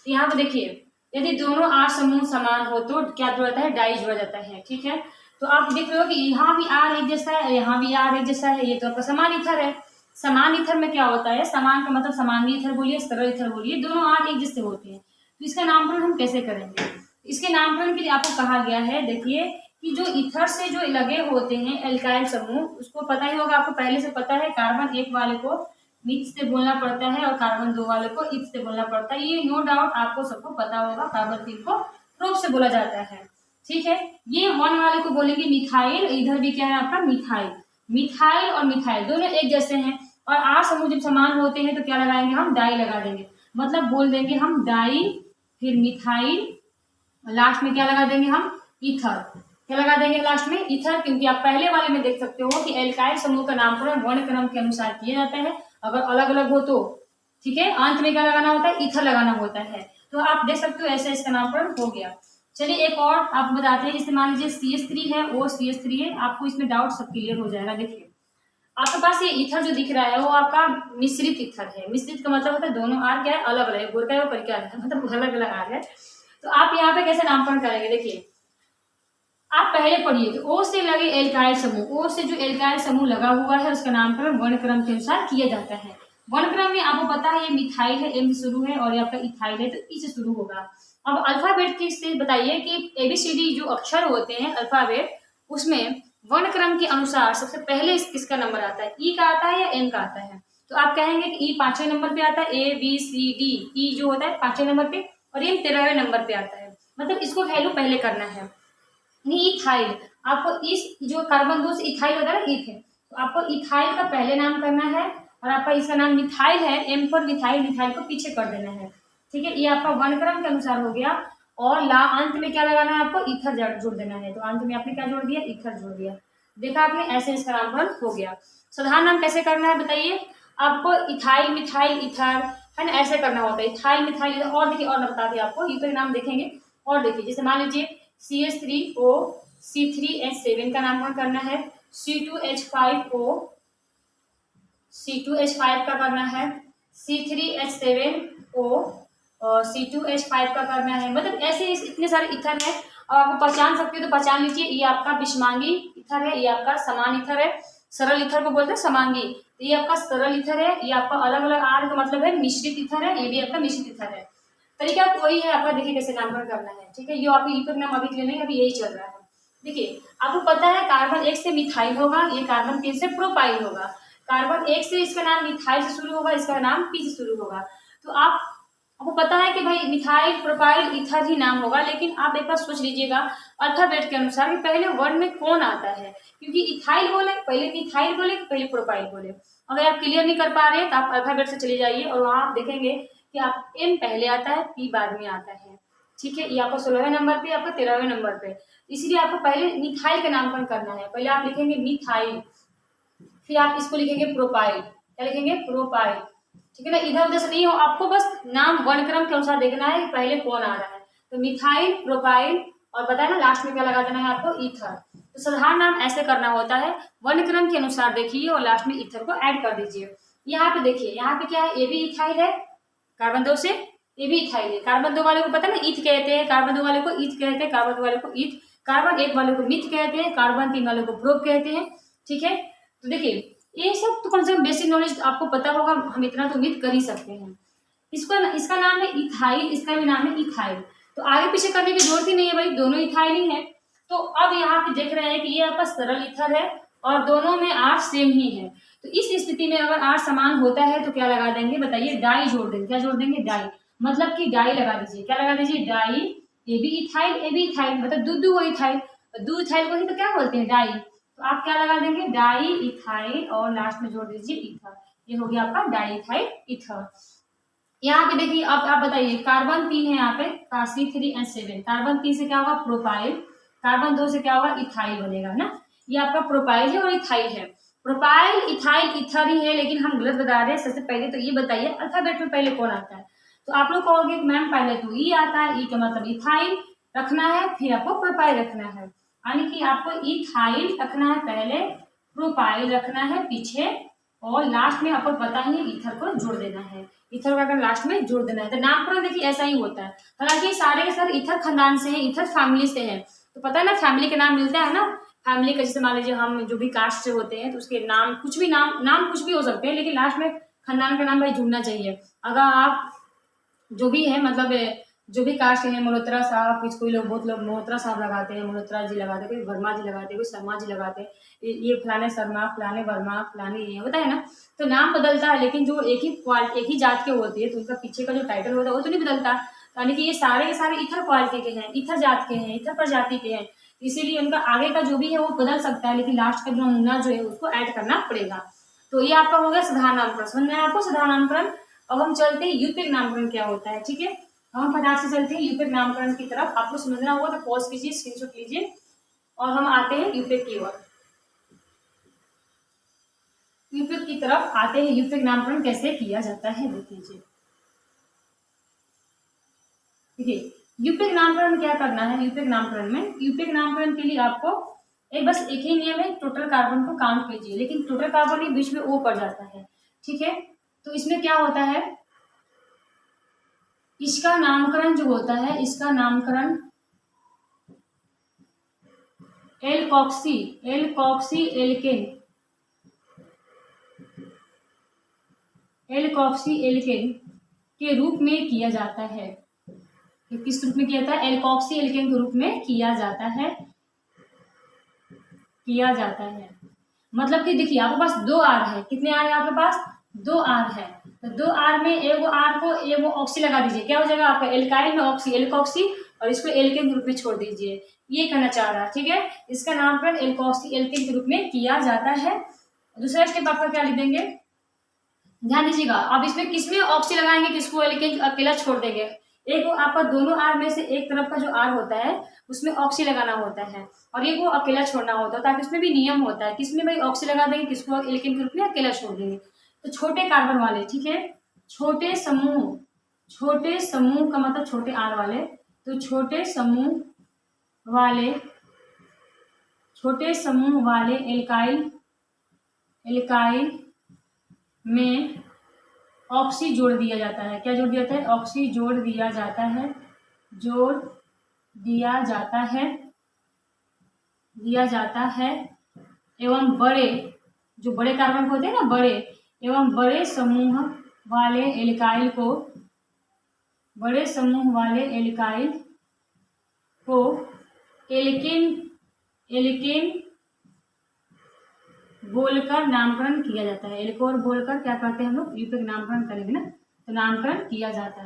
तो यहाँ पे देखिए यदि दोनों आर समूह समान हो तो क्या जोड़ा जाता है? डाई जोड़ा जाता है, ठीक है। तो आप देख रहे हो कि यहाँ भी आर एक जैसा है, यहाँ भी आर एक जैसा है, ये तो आपका समान ईथर है। समान ईथर में क्या होता है, समान का मतलब समांगी ईथर बोलिए, सरल ईथर बोलिए, दोनों आर एक जैसे होते हैं। तो इसका नामकरण हम कैसे करेंगे? इसके नामकरण के लिए आपको कहा गया है, देखिए कि जो ईथर से जो लगे होते हैं एल्काइल समूह, उसको पता ही होगा, आपको पहले से पता है, कार्बन एक वाले को मिथ से बोलना पड़ता है और कार्बन दो वाले को इथ से बोलना पड़ता है। ये नो डाउट आपको सबको पता होगा। कार्बन 3 को प्रोप से बोला जाता है, ठीक है। ये वन वाले को बोलेंगे मिथाइल, इधर भी क्या है आपका मिथाइल और मिथाइल दोनों एक जैसे हैं। और आर समूह जब समान होते हैं तो क्या लगाएंगे हम? डाई लगा देंगे। मतलब बोल देंगे हम डाई, फिर मिथाइल, लास्ट में क्या लगा देंगे हम, ईथर। क्या लगा देंगे लास्ट में, ईथर, क्योंकि आप पहले वाले में देख सकते हो कि एल्काइल समूह का नामकरण वर्ण क्रम के अनुसार किया जाता है, अगर अलग अलग हो तो, ठीक है, अंत में क्या लगाना होता है, ईथर लगाना होता है। तो आप देख सकते हो ऐसे इसका नामकरण हो गया। चलिए एक और आपको बताते हैं, जैसे मान लीजिए CH3 है, OCH3 है, आपको इसमें डाउट सब क्लियर हो जाएगा। देखिए आपके पास ये ईथर जो दिख रहा है वो आपका मिश्रित ईथर है। मिश्रित का मतलब होता है दोनों आर क्या है, अलग अलग है, गोरका है और परिका है, मतलब अलग अलग आर है। तो आप यहाँ पे कैसे नामकरण करेंगे, देखिए आप पहले पढ़िए, ओ से लगे एल्काइल समूह, ओ से जो एल्काइल समूह लगा हुआ है उसका नामकरण वर्ण क्रम के अनुसार किया जाता है। वर्ण क्रम में आपको पता है ये मिथाइल है, एम से शुरू है, और ये आपका इथाइल है तो ई से शुरू होगा। अब अल्फाबेट की से बताइए कि ABCD जो अक्षर होते हैं अल्फाबेट, उसमें वर्ण क्रम के अनुसार सबसे पहले किसका नंबर आता है, ई का आता है या एन का आता है। तो आप कहेंगे कि ई 5वें नंबर पे आता है, ABCD, ई जो होता है 5वें नंबर पे और एम 13वें नंबर पे आता है, मतलब इसको वैल्यू पहले करना है। इथाइल, आपको इस जो कार्बन 2 से इथाइल होता है ना, ईथ है, तो आपको इथाइल का पहले नाम करना है, और आपका इसका नाम मिथाइल है, एम फॉर मिथाइल, मिथाइल को पीछे कर देना है, ठीक है। ये आपका वर्णक्रम के अनुसार हो गया। और ला अंत में क्या लगाना है, आपको ईथर जोड़ देना है, तो अंत में आपने क्या जोड़ दिया, ईथर जोड़ दिया। देखा आपने, ऐसे इसका नामकरण हो गया। साधारण नाम कैसे करना है बताइए, आपको इथाइल मिथाइल ईथर है ना, ऐसे करना होता है, इथाइल मिथाइल ईथर। और देखिए और मैं बता दिया आपको, ईथर नाम देखेंगे। और देखिए जैसे मान लीजिए CH3O C3H7 का नामकरण करना है, C2H5O C2H5 का करना है, C3H7O और C2H5 का करना है, मतलब ऐसे इतने सारे ईथर है। और आपको पहचान सकते हो तो पहचान लीजिए, ये आपका विषमांगी ईथर है, ये आपका समान ईथर है, सरल ईथर को बोलते हैं समांगी। तो ये आपका सरल ईथर है, ये आपका अलग अलग आर का मतलब है मिश्रित ईथर है, ये भी आपका मिश्रित ईथर है। तरीका वही है आपका, देखिए कैसे नामकरण करना है, ठीक है। ये आपके ईथर नाम अभी के लिए नहीं, अभी यही चल रहा है। देखिए आपको पता है कार्बन 1 से मिथाइल होगा, ये कार्बन 3 से प्रोपाइल होगा। कार्बन 1 से इसका नाम मिथाइल से शुरू होगा, इसका नाम पी से शुरू होगा। तो आपको पता है कि भाई मिथाइल प्रोपाइल ईथर ही नाम होगा, लेकिन आप एक बार सोच लीजिएगा अल्फाबेट के अनुसार कि पहले वर्ण में कौन आता है, क्योंकि इथाइल बोले पहले मिथाइल बोले पहले प्रोपाइल बोले। अगर आप क्लियर नहीं कर पा रहे हैं तो आप अल्फाबेट से चले जाइए और वहां आप देखेंगे कि आप एम पहले आता है, पी बाद में आता है, ठीक है। ये आपको 16वें नंबर पे, आपको 13वें नंबर पे, इसलिए आपको पहले मिथाइल का नामकरण करना है। पहले आप लिखेंगे मिथाइल, फिर आप इसको लिखेंगे प्रोपाइल, क्या लिखेंगे, प्रोपाइल, ठीक है ना। इधर उधर से नहीं हो, आपको बस नाम वर्णक्रम के अनुसार देखना है पहले कौन आ रहा है। तो मिथाइल प्रोपाइल, और बताया ना लास्ट में क्या लगा देना है आपको, ईथर। तो साधारण नाम ऐसे करना होता है, वर्णक्रम के अनुसार देखिए और लास्ट में ईथर को ऐड कर दीजिए। यहाँ पे देखिए, यहाँ पे क्या है, ये भी इथाइल है कार्बन 2 से, ये भी इथाइल है। कार्बन 2 वाले को पता है ना ईथ कहते हैं, कार्बन 2 वाले को ईथ कहते हैं, कार्बन 2 वाले को ईथ, कार्बन 1 वाले को मिथ कहते हैं, कार्बन 3 वाले को प्रोप कहते हैं, ठीक है। तो देखिए ये सब तो कम से कम बेसिक नॉलेज आपको पता होगा, हम इतना तो उम्मीद कर ही सकते हैं। इसका नाम है इथाइल, इसका भी नाम है इथाइल, तो आगे पीछे करने की जरूरत ही नहीं है भाई, दोनों इथाइल ही है। तो अब यहाँ पे देख रहे हैं कि ये आपका सरल ईथर है और दोनों में आर सेम ही है। तो इस स्थिति में अगर आर समान होता है तो क्या लगा देंगे बताइए, डाई जोड़ देंगे। क्या जोड़ देंगे, डाई, मतलब कि डाई लगा दीजिए। क्या लगा दीजिए, di, A B ethyl, A B ethyl, मतलब दू वो इथाइल, दू इथाइल को ही तो क्या बोलते हैं, डाई। तो आप क्या लगा देंगे, डाई इथाइल, और लास्ट में जोड़ दीजिए ईथर। ये हो गया आपका डाई इथाइल ईथर। यहाँ पे देखिए अब आप बताइए, कार्बन 3 है यहाँ पे, C3H7, कार्बन 3 से क्या होगा, प्रोपाइल, कार्बन 2 से क्या होगा, इथाइल बनेगा ना। ये आपका प्रोपाइल है और इथाइल है, प्रोपाइल इथाइल ईथर ही है, लेकिन हम गलत बता रहे हैं। सबसे पहले तो ये बताइए अल्फाबेट में पहले कौन आता है। तो आप लोग कहोगे मैम पहले तो ई आता है, ई का मतलब इथाइल रखना है, फिर आपको प्रोपाइल रखना है, यानी कि आपको इथाइल रखना है पहले, प्रोपाइल रखना है पीछे, और लास्ट में आपको पता ही ईथर को जोड़ देना है। ईथर को अगर लास्ट में जोड़ देना है तो नामकरण देखिए ऐसा ही होता है। हालांकि सारे के सारे ईथर खानदान से हैं, ईथर फैमिली से हैं, तो पता है ना फैमिली के नाम मिलता है ना, फैमिली का जैसे मान लीजिए हम जो भी कास्ट से होते हैं तो उसके नाम कुछ भी नाम कुछ भी हो सकते हैं, लेकिन लास्ट में खानदान का नाम भाई जुड़ना चाहिए। अगर आप जो भी है मतलब जो भी कास्ट है, मल्होत्रा साहब, कुछ कोई लोग बहुत लोग मल्होत्रा साहब लगाते हैं, मल्होत्रा जी लगाते हैं, कोई वर्मा जी लगाते हैं, कोई शर्मा जी लगाते हैं, ये फलाने शर्मा, फलाने वर्मा, फलाने ये होता है ना। तो नाम बदलता है, लेकिन जो एक ही जात के होते हैं तो उनका पीछे का जो टाइटल होता है वो तो नहीं बदलता। यानी कि ये सारे के सारे इथर क्वालिटी के हैं, इथर जात के हैं, इथर प्रजाति के हैं, इसीलिए उनका आगे का जो भी है वो बदल सकता है, लेकिन लास्ट का जो नमूना जो है उसको ऐड करना पड़ेगा। तो ये आपका हो गया साधारण नामकरण। समझ में आया आपको साधारण नामकरण। अब हम चलते हैं यूपिक नामकरण क्या होता है, ठीक है। हम फटाक से चलते हैं यूपिक नामकरण की तरफ। आपको समझना होगा तो पॉज कीजिए, स्क्रीनशॉट लीजिए और हम आते हैं यूपिक की ओर। यूपिक की तरफ आते हैं, यूपिक नामकरण कैसे किया जाता है देख लीजिए। देखिए यूपिक नामकरण क्या करना है, यूपिक नामकरण में, यूपिक नामकरण के लिए आपको बस एक ही नियम है, टोटल कार्बन को काउंट कीजिए, लेकिन टोटल कार्बन ही बीच में ओ पड़ जाता है, ठीक है। तो इसमें क्या होता है, इसका नामकरण जो होता है, इसका नामकरण एल्कोक्सी एल्केन के रूप में किया जाता है। तो किस रूप में किया जाता है, एल्कोक्सी एल्केन के रूप में किया जाता है। मतलब कि देखिए आपके पास 2 आर है, कितने आर है आपके पास, 2 आर है। तो 2 आर में एगो आर को एगो ऑक्सी लगा दीजिए, क्या हो जाएगा आपका एल्काइल में ऑक्सी, एल्कोक्सी, और इसको एल्केन के रूप में छोड़ दीजिए, ये कहना चाह रहा है, ठीक है। इसका नामकरण एल्कोक्सी एल्केन के रूप में किया जाता है। दूसरा स्टेप आपका क्या लिख देंगे, ध्यान दीजिएगा। अब इसमें किसमें ऑक्सी लगाएंगे, किसको एल्केन अकेला छोड़ देंगे। एक वो आपका दोनों आर में से एक तरफ का जो आर होता है उसमें ऑक्सी लगाना होता है और एक वो अकेला छोड़ना होता है, ताकि उसमें भी नियम होता है, किसमें भाई ऑक्सी लगा देंगे, किसको एल्केन के रूप में अकेला छोड़ देंगे। तो छोटे कार्बन वाले, ठीक है, छोटे समूह का मतलब छोटे आर वाले, तो छोटे समूह वाले एल्काइल में ऑक्सी जोड़ दिया जाता है। क्या जोड़ दिया जाता है, ऑक्सी जोड़ दिया जाता है एवं बड़े कार्बन होते हैं ना, बड़े समूह वाले एल्काइल को एल्केन बोलकर नामकरण किया जाता है। एल्कोर बोलकर क्या करते हैं हम लोग, यूपिक नामकरण करेंगे ना, तो नामकरण किया जाता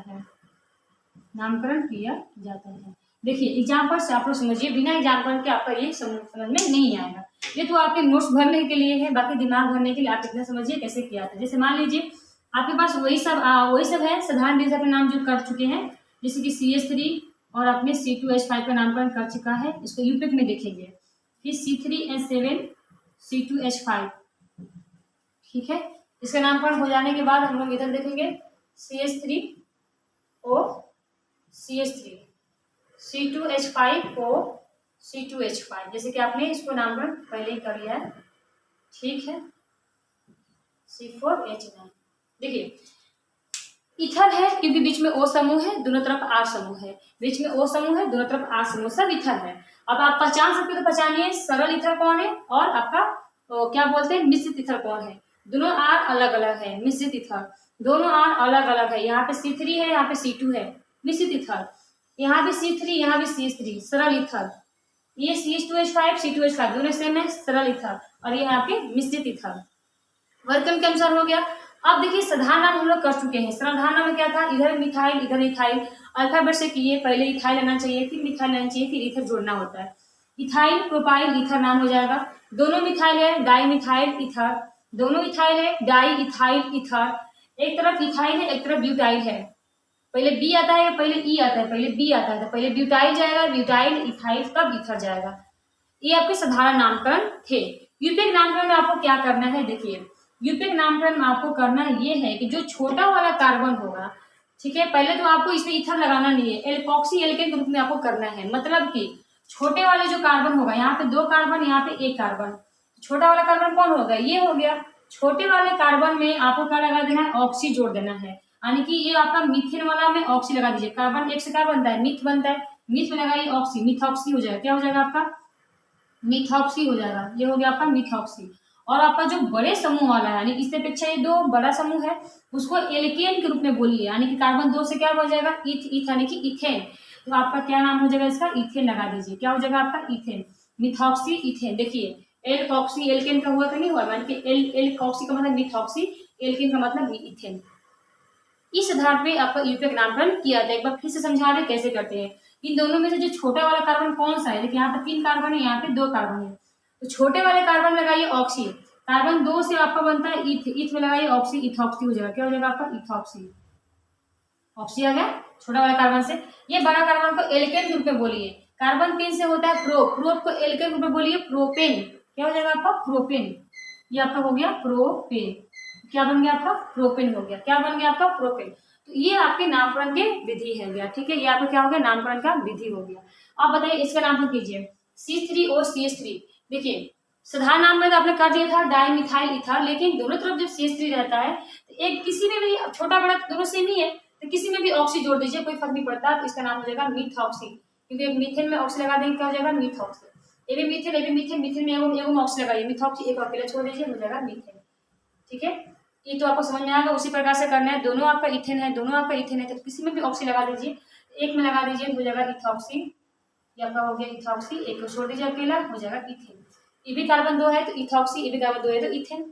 है। देखिए एग्जाम्पल से आप लोग समझिए, बिना एग्जाम्पल के आपका ये समझ में नहीं आएगा। ये तो आपके नोट्स भरने के लिए है, बाकी दिमाग भरने के लिए आप इतना समझिए कैसे किया था। जैसे मान लीजिए आपके पास वही सब है, साधारण डिजिट का नाम जो कर चुके हैं, जैसे कि CH3 और अपने C2H5 का नामकरण कर चुका है, इसको यूपिक में देखेंगे। फिर C3H7 C2H5, ठीक है। इसका नामकरण हो जाने के बाद हम लोग इधर देखेंगे CH3O CH3 C2H5O C2H5, जैसे कि आपने इसको नामकरण पहले ही कर लिया है, ठीक है। C4H9, देखिए इथर है क्योंकि बीच में O समूह है, दोनों तरफ R समूह है, बीच में O समूह है, दोनों तरफ R समूह, सब इथर है। अब आप पहचान सकते तो पहचानिए सरल इथर कौन है और आपका क्या बोलते हैं मिश्रित इथर कौन है। दोनों R अलग अलग है, मिश्रित इथर दोनों R अलग अलग है। यहाँ पे C3 है, यहाँ पे C2 है, मिश्रित इथर, यहाँ भी C3, यहाँ भी CH3, सरल इथर। ये CH2H5 C2H5 दोनों सेम है, सरल इथर, और ये यहाँ पे मिश्रित इथर। वर्गक्रम के अनुसार हो गया। अब देखिए साधारण नाम हम लोग कर चुके हैं। साधारण नाम में क्या था, इधर मिथाइल इधर इथाइल, अल्फाबेट से किए, पहले इथाइल लेना चाहिए, फिर मिथाइल लेना चाहिए, फिर इथर जोड़ना होता है। इथाइल प्रोपाइल इथर नाम हो जाएगा। दोनों मिथाइल है, डाई मिथाइल इथर, दोनों इथाइल है, डाई इथाइल इथर। एक तरफ इथाइल है, एक तरफ ब्यूटाइल है। पहले बी आता है, पहले ई आता है, पहले बी आता है, तो पहले ब्यूटाइल जाएगा, ब्यूटाइल इथाइल, तब इथर जाएगा। ये आपके साधारण नामकरण थे। यूपिक नामकरण में आपको क्या करना है, देखिए यूपिक नामकरण में आपको करना ये है कि जो छोटा वाला कार्बन होगा, ठीक है, पहले तो आपको इसमें इथर लगाना नहीं है, एल्कोक्सी एल्केन के रूप में आपको करना है। मतलब कि छोटे वाले जो कार्बन होगा, यहाँ पे 2 कार्बन, यहाँ पे 1 कार्बन, छोटा वाला कार्बन कौन होगा, ये हो गया। छोटे वाले कार्बन में आपको क्या लगा देना है, ऑक्सी जोड़ देना है, यानी कि ये आपका मीथेन वाला में ऑक्सी लगा दीजिए। कार्बन एक से क्या बनता है, मीथ बनता है, मीथ में लगाइए ऑक्सी, मिथॉक्सी हो जाएगा। क्या हो जाएगा आपका, मिथॉक्सी हो जाएगा। ये हो गया आपका मिथॉक्सी। और आपका जो बड़े समूह वाला है, यानी इससे अपेक्षा ये 2 बड़ा समूह है, उसको एल्केन के रूप में बोलिए, यानी कि कार्बन 2 से क्या हो जाएगा, इथ यानी कि इथेन। तो आपका क्या नाम हो जाएगा इसका, इथेन लगा दीजिए। क्या हो जाएगा आपका, इथेन, मिथॉक्सी इथेन। देखिए एल्कोक्सी एल्केन का हुआ तो नहीं हुआ, यानी कि एल्कोक्सी का मतलब मिथॉक्सी, एल्केन का मतलब इथेन। इस आधार पे आपका यूपिक नामकरण किया था। एक बार फिर से समझा रहे कैसे करते हैं। इन दोनों में से जो छोटा वाला कार्बन कौन सा है, देखिए यहाँ पे 3 कार्बन है, यहाँ पे 2 कार्बन है, तो छोटे वाले कार्बन लगाइए ऑक्सी, कार्बन 2 से आपका बनता है ईथ, ईथ में लगाइए ऑक्सी, इथॉक्सी हो जाएगा। क्या हो जाएगा आपका? इथॉक्सी। ऑक्सी आ गया छोटा वाला कार्बन से। ये बड़ा कार्बन को एल्केन ग्रुप में बोलिए। कार्बन 3 से होता है प्रो, प्रोप को एल्केन ग्रुप में बोलिए प्रोपेन। क्या हो जाएगा आपका? प्रोपेन। ये आपका हो गया प्रोपेन। क्या बन गया आपका? प्रोपेन हो गया। क्या बन गया आपका? प्रोपेन। तो ये आपके नामकरण की विधि है गया, ठीक है। ये आपका क्या हो गया? नामकरण का विधि हो गया। आप बताइए इसका नामकरण कीजिए। C3 और CH3। देखिए साधारण नाम में तो आपने कर दिया था डाइमिथाइल ईथर, लेकिन दोनों तरफ जब CH3 रहता है तो एक किसी में भी छोटा बड़ा दोनों सेम ही है, तो किसी में भी ऑक्सी जोड़ दीजिए, कोई फर्क नहीं पड़ता। तो इसका नाम हो जाएगा मिथॉक्सी, क्योंकि एक मीथेन में ऑक्सी लगा देंगे, क्या हो जाएगा? मिथॉक्सी। ये भी मीथेन, ये भी मीथेन, मीथेन में एगो ऑक्सी लगाइए, मिथॉक्सी एक अकेला छोड़ दीजिए, हो जाएगा मीथेन, ठीक है। ये तो आपको समझ में आएगा। उसी प्रकार से करना है, दोनों आपका इथेन है, दोनों आपका इथेन है, तो किसी में भी ऑक्सी लगा दीजिए, एक में लगा दीजिए, हो जाएगा इथॉक्सी। ये आपका हो गया इथॉक्सी, एक को छोड़ दीजिए अकेला, हो जाएगा इथेन। ये भी कार्बन 2 है तो इथॉक्सी, ये भी कार्बन 2 है तो इथेन।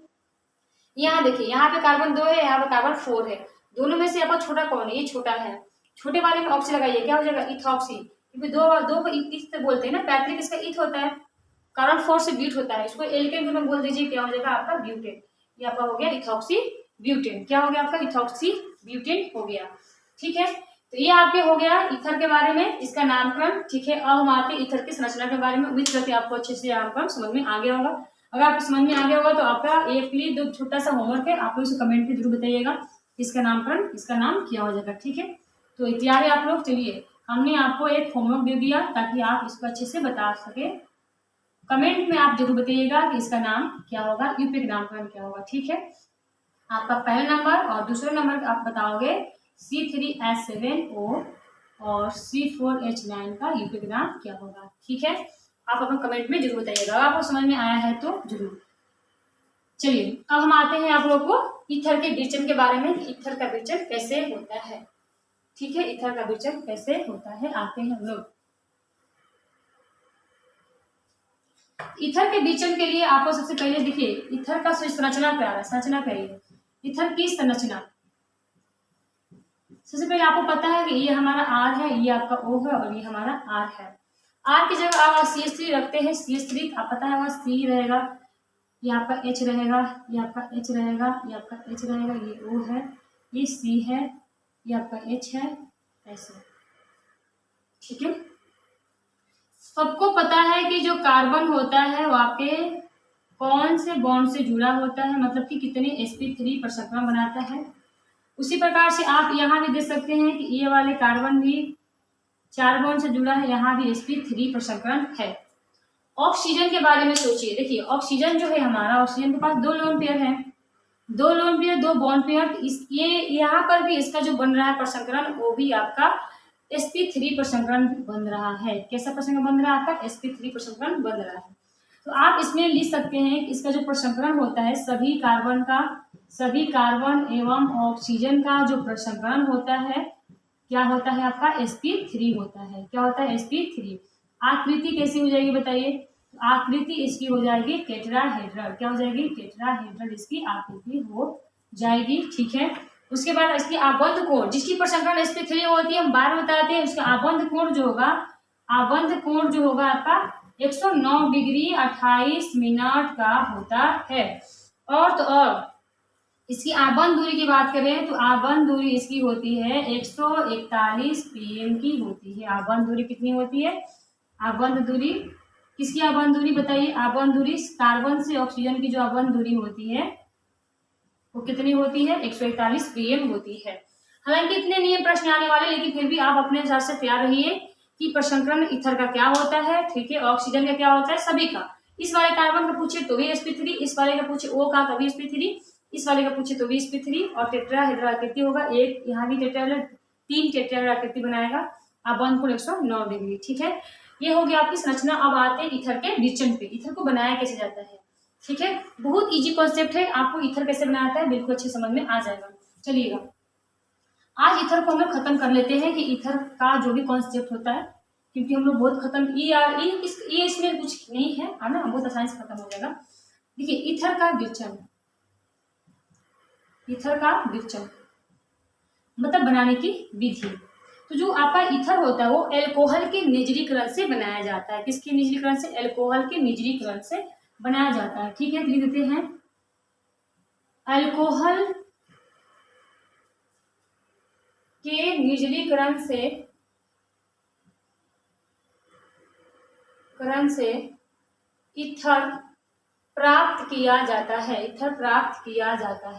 यहाँ देखिए यहाँ पे कार्बन 2 है, यहाँ पे कार्बन 4 है, दोनों में से आपका छोटा कौन है? ये छोटा है, छोटे वाले में ऑक्सी लगाइए, क्या हो जाएगा? इथॉक्सी, क्योंकि दो को ईथ से बोलते हैं ना, पैट्रिक इसका ईथ होता है, कार्बन 4 से ब्यूट होता है, इसको एल्केन में बोल दीजिए, क्या हो जाएगा आपका? ब्यूटेन। ये आपका हो गया इथॉक्सी ब्यूटेन। क्या हो गया आपका? इथॉक्सी ब्यूटेन हो गया, ठीक है। तो ये आपके हो गया ईथर के बारे में, इसका नामकरण, ठीक है। अब हम आते हैं ईथर की संरचना के बारे में। उम्मीद करते हैं आपको अच्छे से नामकरण समझ में आ गया होगा। अगर आपको समझ में आ गया होगा तो आपका एक लिए दो छोटा सा होमवर्क है, आप लोग इसे कमेंट में जरूर बताइएगा इसका नामकरण, इसका नाम क्या हो जाएगा, ठीक है। तो तैयार है आप लोग? चलिए हमने आपको एक होमवर्क दे दिया ताकि आप इसको अच्छे से बता सके। कमेंट में आप जरूर बताइएगा कि इसका नाम क्या होगा, यूपी का नामकरण क्या होगा, ठीक है। आपका पहला नंबर और दूसरा नंबर आप बताओगे C3H7O और C4H9 का यूपी का नाम क्या होगा, ठीक है। आप अपना कमेंट में जरूर बताइएगा, अगर आपको समझ में आया है तो जरूर। चलिए अब हम आते हैं आप लोगों को ईथर के विचलन के बारे में, ईथर का विचलन कैसे होता है, ठीक है। ईथर का विचलन कैसे होता है आते हैं हम लोग। ईथर के विचलन के लिए आपको सबसे पहले देखिए ईथर का संरचना क्या है, संरचना क्या है ईथर की संरचना। सबसे पहले आपको पता है कि ये हमारा R है, ये आपका O है और ये हमारा R है। R की जगह आप CH3 रखते हैं, CH3 आप पता है वहाँ C रहेगा, ये आपका H रहेगा, ये आपका H रहेगा, ये आपका H रहेगा, ये O है, ये C है, ये आपका H है, ऐसे, ठीक है। सबको पता है कि जो कार्बन होता है वो आपके कौन से बॉन्ड से जुड़ा होता है, मतलब कि कितने sp3 प्रसंकरण बनाता है। उसी प्रकार से आप यहाँ भी देख सकते हैं कि ये वाले कार्बन भी 4 बॉन्ड से जुड़ा है, यहाँ भी sp3 प्रसंकरण है। ऑक्सीजन के बारे में सोचिए, देखिए ऑक्सीजन जो है हमारा, ऑक्सीजन के पास 2 लोन पेयर है, 2 लोन पेयर 2 बॉन्ड पेयर, ये यहाँ पर भी इसका जो बन रहा है प्रसंकरण वो भी आपका sp3 प्रसंकरण बन रहा है। कैसा प्रसंकरण बन रहा है आपका? sp3 प्रसंकरण बन रहा है। तो आप इसमें लिख सकते हैं कि इसका जो प्रसंकरण होता है सभी कार्बन एवं ऑक्सीजन का जो प्रसंकरण होता है क्या होता है आपका? sp3 होता है। क्या होता है? sp3। आकृति कैसी हो जाएगी बताइए? आकृति इसकी हो जाएगी टेट्राहेड्रल। क्या हो जाएगी? टेट्राहेड्रल इसकी आकृति हो जाएगी, ठीक है। उसके बाद इसकी आबंध कोण, जिसकी प्रसंकरण sp3 होती है, हम बार बताते हैं, उसका आबंध कोण जो होगा, आबंध कोण जो होगा आपका 109 डिग्री 28 मिनट का होता है। और तो और इसकी आबंध दूरी की बात करें तो आबंध दूरी इसकी होती है 141 pm की होती है। आबंध दूरी कितनी होती है? आबंध दूरी किसकी आबंध दूरी बताइए? आबंध दूरी कार्बन से ऑक्सीजन की जो आबंध दूरी होती है वो कितनी होती है? 141 pm होती है। हालांकि इतने नियम प्रश्न आने वाले, लेकिन फिर भी आप अपने हिसाब से तैयार रहिए कि प्रसंकरण ईथर का क्या होता है, ठीक है, ऑक्सीजन का क्या होता है, सभी का। इस वाले कार्बन का पूछे तो भी sp3, इस वाले का पूछे O का तभी sp3, इस वाले का पूछे तो भी sp3। और टेट्राहेड्रल आकृति होगा, एक यहाँ भी टेट्राहेड्रल, 3 टेट्राहेड्रल आकृति बनाएगा, आबंध कोण 109 डिग्री, ठीक है। ये हो गया आपकी संरचना। अब आते हैं ईथर के विचलन पे, ईथर को बनाया कैसे जाता है, ठीक है। बहुत इजी कॉन्सेप्ट है, आपको ईथर कैसे बनाता है बिल्कुल अच्छे समझ में आ जाएगा। चलिएगा आज ईथर को हम खत्म कर लेते हैं कि ईथर का जो भी कॉन्सेप्ट होता है, क्योंकि हम लोग बहुत खत्म ये इसमें कुछ नहीं है ना, बहुत आसानी से खत्म हो जाएगा। देखिए ईथर का विचलन, ईथर का विचलन मतलब बनाने की विधि। तो जो आपका ईथर होता है वो एल्कोहल के निर्जलीकरण से बनाया जाता है। किसके निर्जलीकरण से? एल्कोहल के निर्जलीकरण से बनाया जाता है, ठीक है। लिख देते हैं अल्कोहल के निर्जलीकरण से ईथर प्राप्त किया जाता है, ईथर प्राप्त किया जाता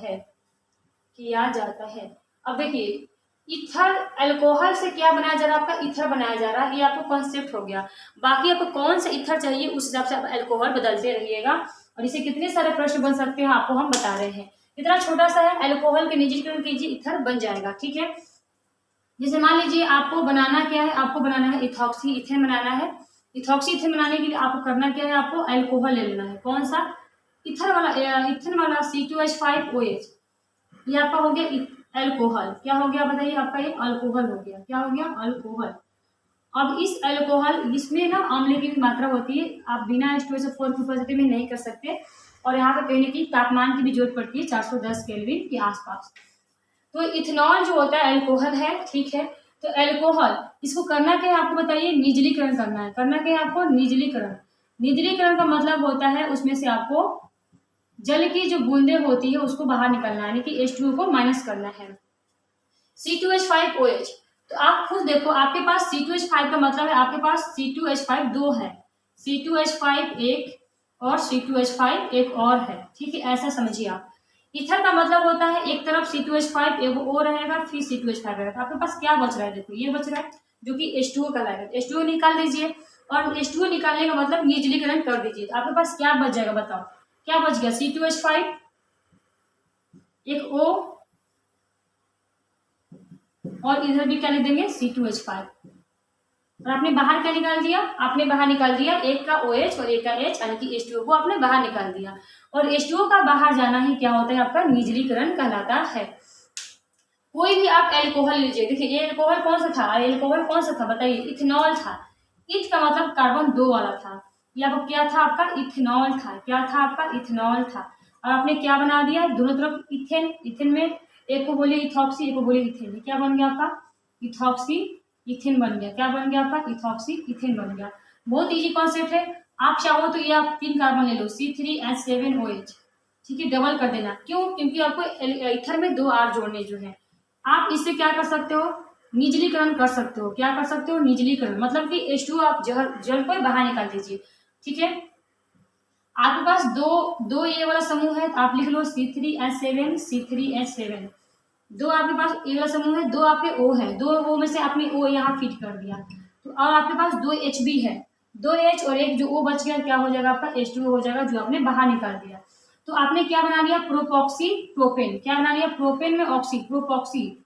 है। अब देखिए, ईथर अल्कोहल से क्या बनाया जा रहा है, आपका ईथर बनाया जा रहा है, ये आपको कॉन्सेप्ट हो गया। बाकी आपको कौन सा ईथर चाहिए उस हिसाब से आप अल्कोहल बदलते रहिएगा, और इसे कितने सारे प्रश्न बन सकते हैं आपको हम बता रहे हैं। इतना छोटा सा है, अल्कोहल के निर्जलीकरण कीजिए, ईथर बन जाएगा। ठीक है, जैसे मान लीजिए आपको बनाना क्या है, आपको बनाना है इथॉक्सी इथेन बनाना है। इथॉक्सी इथेन बनाने के लिए आपको करना क्या है, आपको अल्कोहल ले लेना है। कौन सा, इथर वाला, इथेन वाला C2H5OH, ये आपका हो गया अल्कोहल। क्या हो गया बताइए, आपका ये अल्कोहल हो गया। क्या हो गया, अल्कोहल। अब इस अल्कोहल, इसमें ना अम्ल की भी मात्रा होती है, आप बिना H2SO4 की उपस्थिति में नहीं कर सकते, और यहाँ पर कहीं ना कहीं तापमान की भी जरूरत पड़ती है 410 केल्विन के आसपास। तो इथेनॉल जो होता है अल्कोहल है, ठीक है। तो अल्कोहल, इसको करना क्या है आपको बताइए, निर्जलीकरण करना है। करना क्या है आपको, निर्जलीकरण। निर्जलीकरण का मतलब होता है उसमें से आपको जल की जो बूंदे होती है उसको बाहर निकलना है, यानी कि H2O को माइनस करना है। C2H5OH, तो आप खुद देखो, आपके पास C2H5 का मतलब है आपके पास C2H5 दो है, C2H5 एक और C2H5 एक और है। ठीक है, ऐसा समझिए आप। ईथर का मतलब होता है एक तरफ C2H5 एक और रहेगा, फिर C2H5 रहेगा। आपके पास क्या बच रहा है, देखो ये बच रहा है जो कि H2O कहलाएगा। H2O निकाल दीजिए, और H2O निकालने का मतलब निर्जलीकरण कर दीजिए। आपके पास क्या बच जाएगा, बताओ क्या बच गया, C2H5 एक O, और इधर भी क्या लिख देंगे, C2H5। और आपने बाहर क्या निकाल दिया, आपने बाहर निकाल दिया एक का OH और एक का H, यानी कि H2O को आपने बाहर निकाल दिया। और H2O का बाहर जाना ही क्या होता है, आपका निर्जलीकरण कहलाता है। कोई भी आप अल्कोहल लीजिए, देखिए ये अल्कोहल कौन सा था, अल्कोहल कौन सा था बताइए, इथेनॉल था। इथ का मतलब कार्बन 2 वाला था, ये आपको क्या था, आपका इथेनॉल था। क्या था आपका, इथेनॉल था। और आपने क्या बना दिया, दोनों तरफ इथेन, इथेन में एक को बोलिए इथॉक्सी, एक को बोलिए इथेन, क्या बन गया आपका, इथॉक्सी इथेन बन गया। क्या बन गया आपका, इथॉक्सी इथेन बन गया। बहुत इजी कॉन्सेप्ट है। आप चाहो तो ये आप 3 कार्बन ले लो, C3H7OH, ठीक है, डबल कर देना। क्यों, क्योंकि आपको ईथर में 2 R जोड़ने जो है। आप इससे क्या कर सकते हो, निर्जलीकरण कर सकते हो। क्या कर सकते हो, निर्जलीकरण, मतलब कि H2O आप जल को बाहर निकाल दीजिए। ठीक है, आपके पास दो ये वाला समूह है, तो आप लिख लो C3H7 C3H7। 2 आपके पास ये वाला समूह है, 2 आपके O है, 2 O में से आपने O यहाँ फिट कर दिया। तो अब आपके पास 2 H भी है, 2 H और एक जो O बच गया, क्या हो जाएगा आपका, H2O हो जाएगा, जो आपने बाहर निकाल दिया। तो आपने क्या बना लिया, प्रोपॉक्सी प्रोपेन। क्या बना लिया, प्रोपेन में ऑक्सी, प्रोपॉक्सी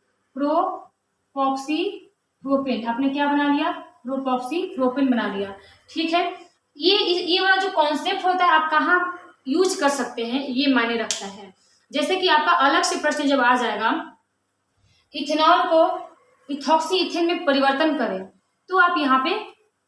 प्रोपेन, आपने क्या बना लिया, प्रोपॉक्सी प्रोपेन बना लिया। ठीक है, ये वाला जो कॉन्सेप्ट होता है आप कहाँ यूज कर सकते हैं, ये मायने रखता है। जैसे कि आपका अलग से प्रश्न जब आ जाएगा, इथेनॉल को इथॉक्सी इथेन में परिवर्तन करें, तो आप यहाँ पे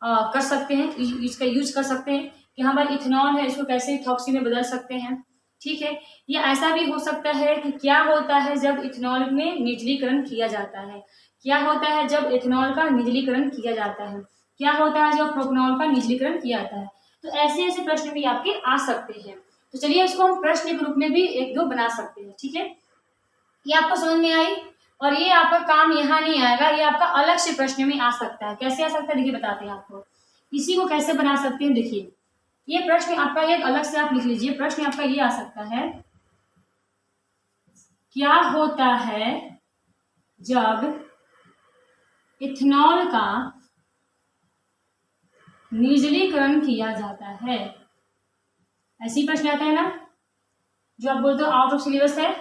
कर सकते हैं, इसका यूज कर सकते हैं कि हाँ भाई इथेनॉल है, इसको कैसे इथॉक्सी में बदल सकते हैं। ठीक है, या ऐसा भी हो सकता है कि क्या होता है जब इथेनॉल में निर्जलीकरण किया जाता है, क्या होता है जब इथेनॉल का निर्जलीकरण किया जाता है, क्या होता है जब प्रोपेनॉल का निर्जलीकरण किया जाता है। तो ऐसे ऐसे प्रश्न भी आपके आ सकते हैं। तो चलिए इसको हम प्रश्न के रूप में भी 1-2 बना सकते हैं। ठीक है, ये आपको समझ में आई, और ये आपका काम यहाँ नहीं आएगा, ये आपका अलग से प्रश्न में आ सकता है। कैसे आ सकता है, देखिए बताते हैं आपको, इसी को कैसे बना सकते हैं। देखिए ये प्रश्न आपका एक अलग से आप लिख लीजिए, प्रश्न आपका ये आ सकता है, क्या होता है जब इथेनॉल का निर्जलीकरण किया जाता है। ऐसी प्रश्न आता है ना, जो आप बोलते हो आउट ऑफ सिलेबस है।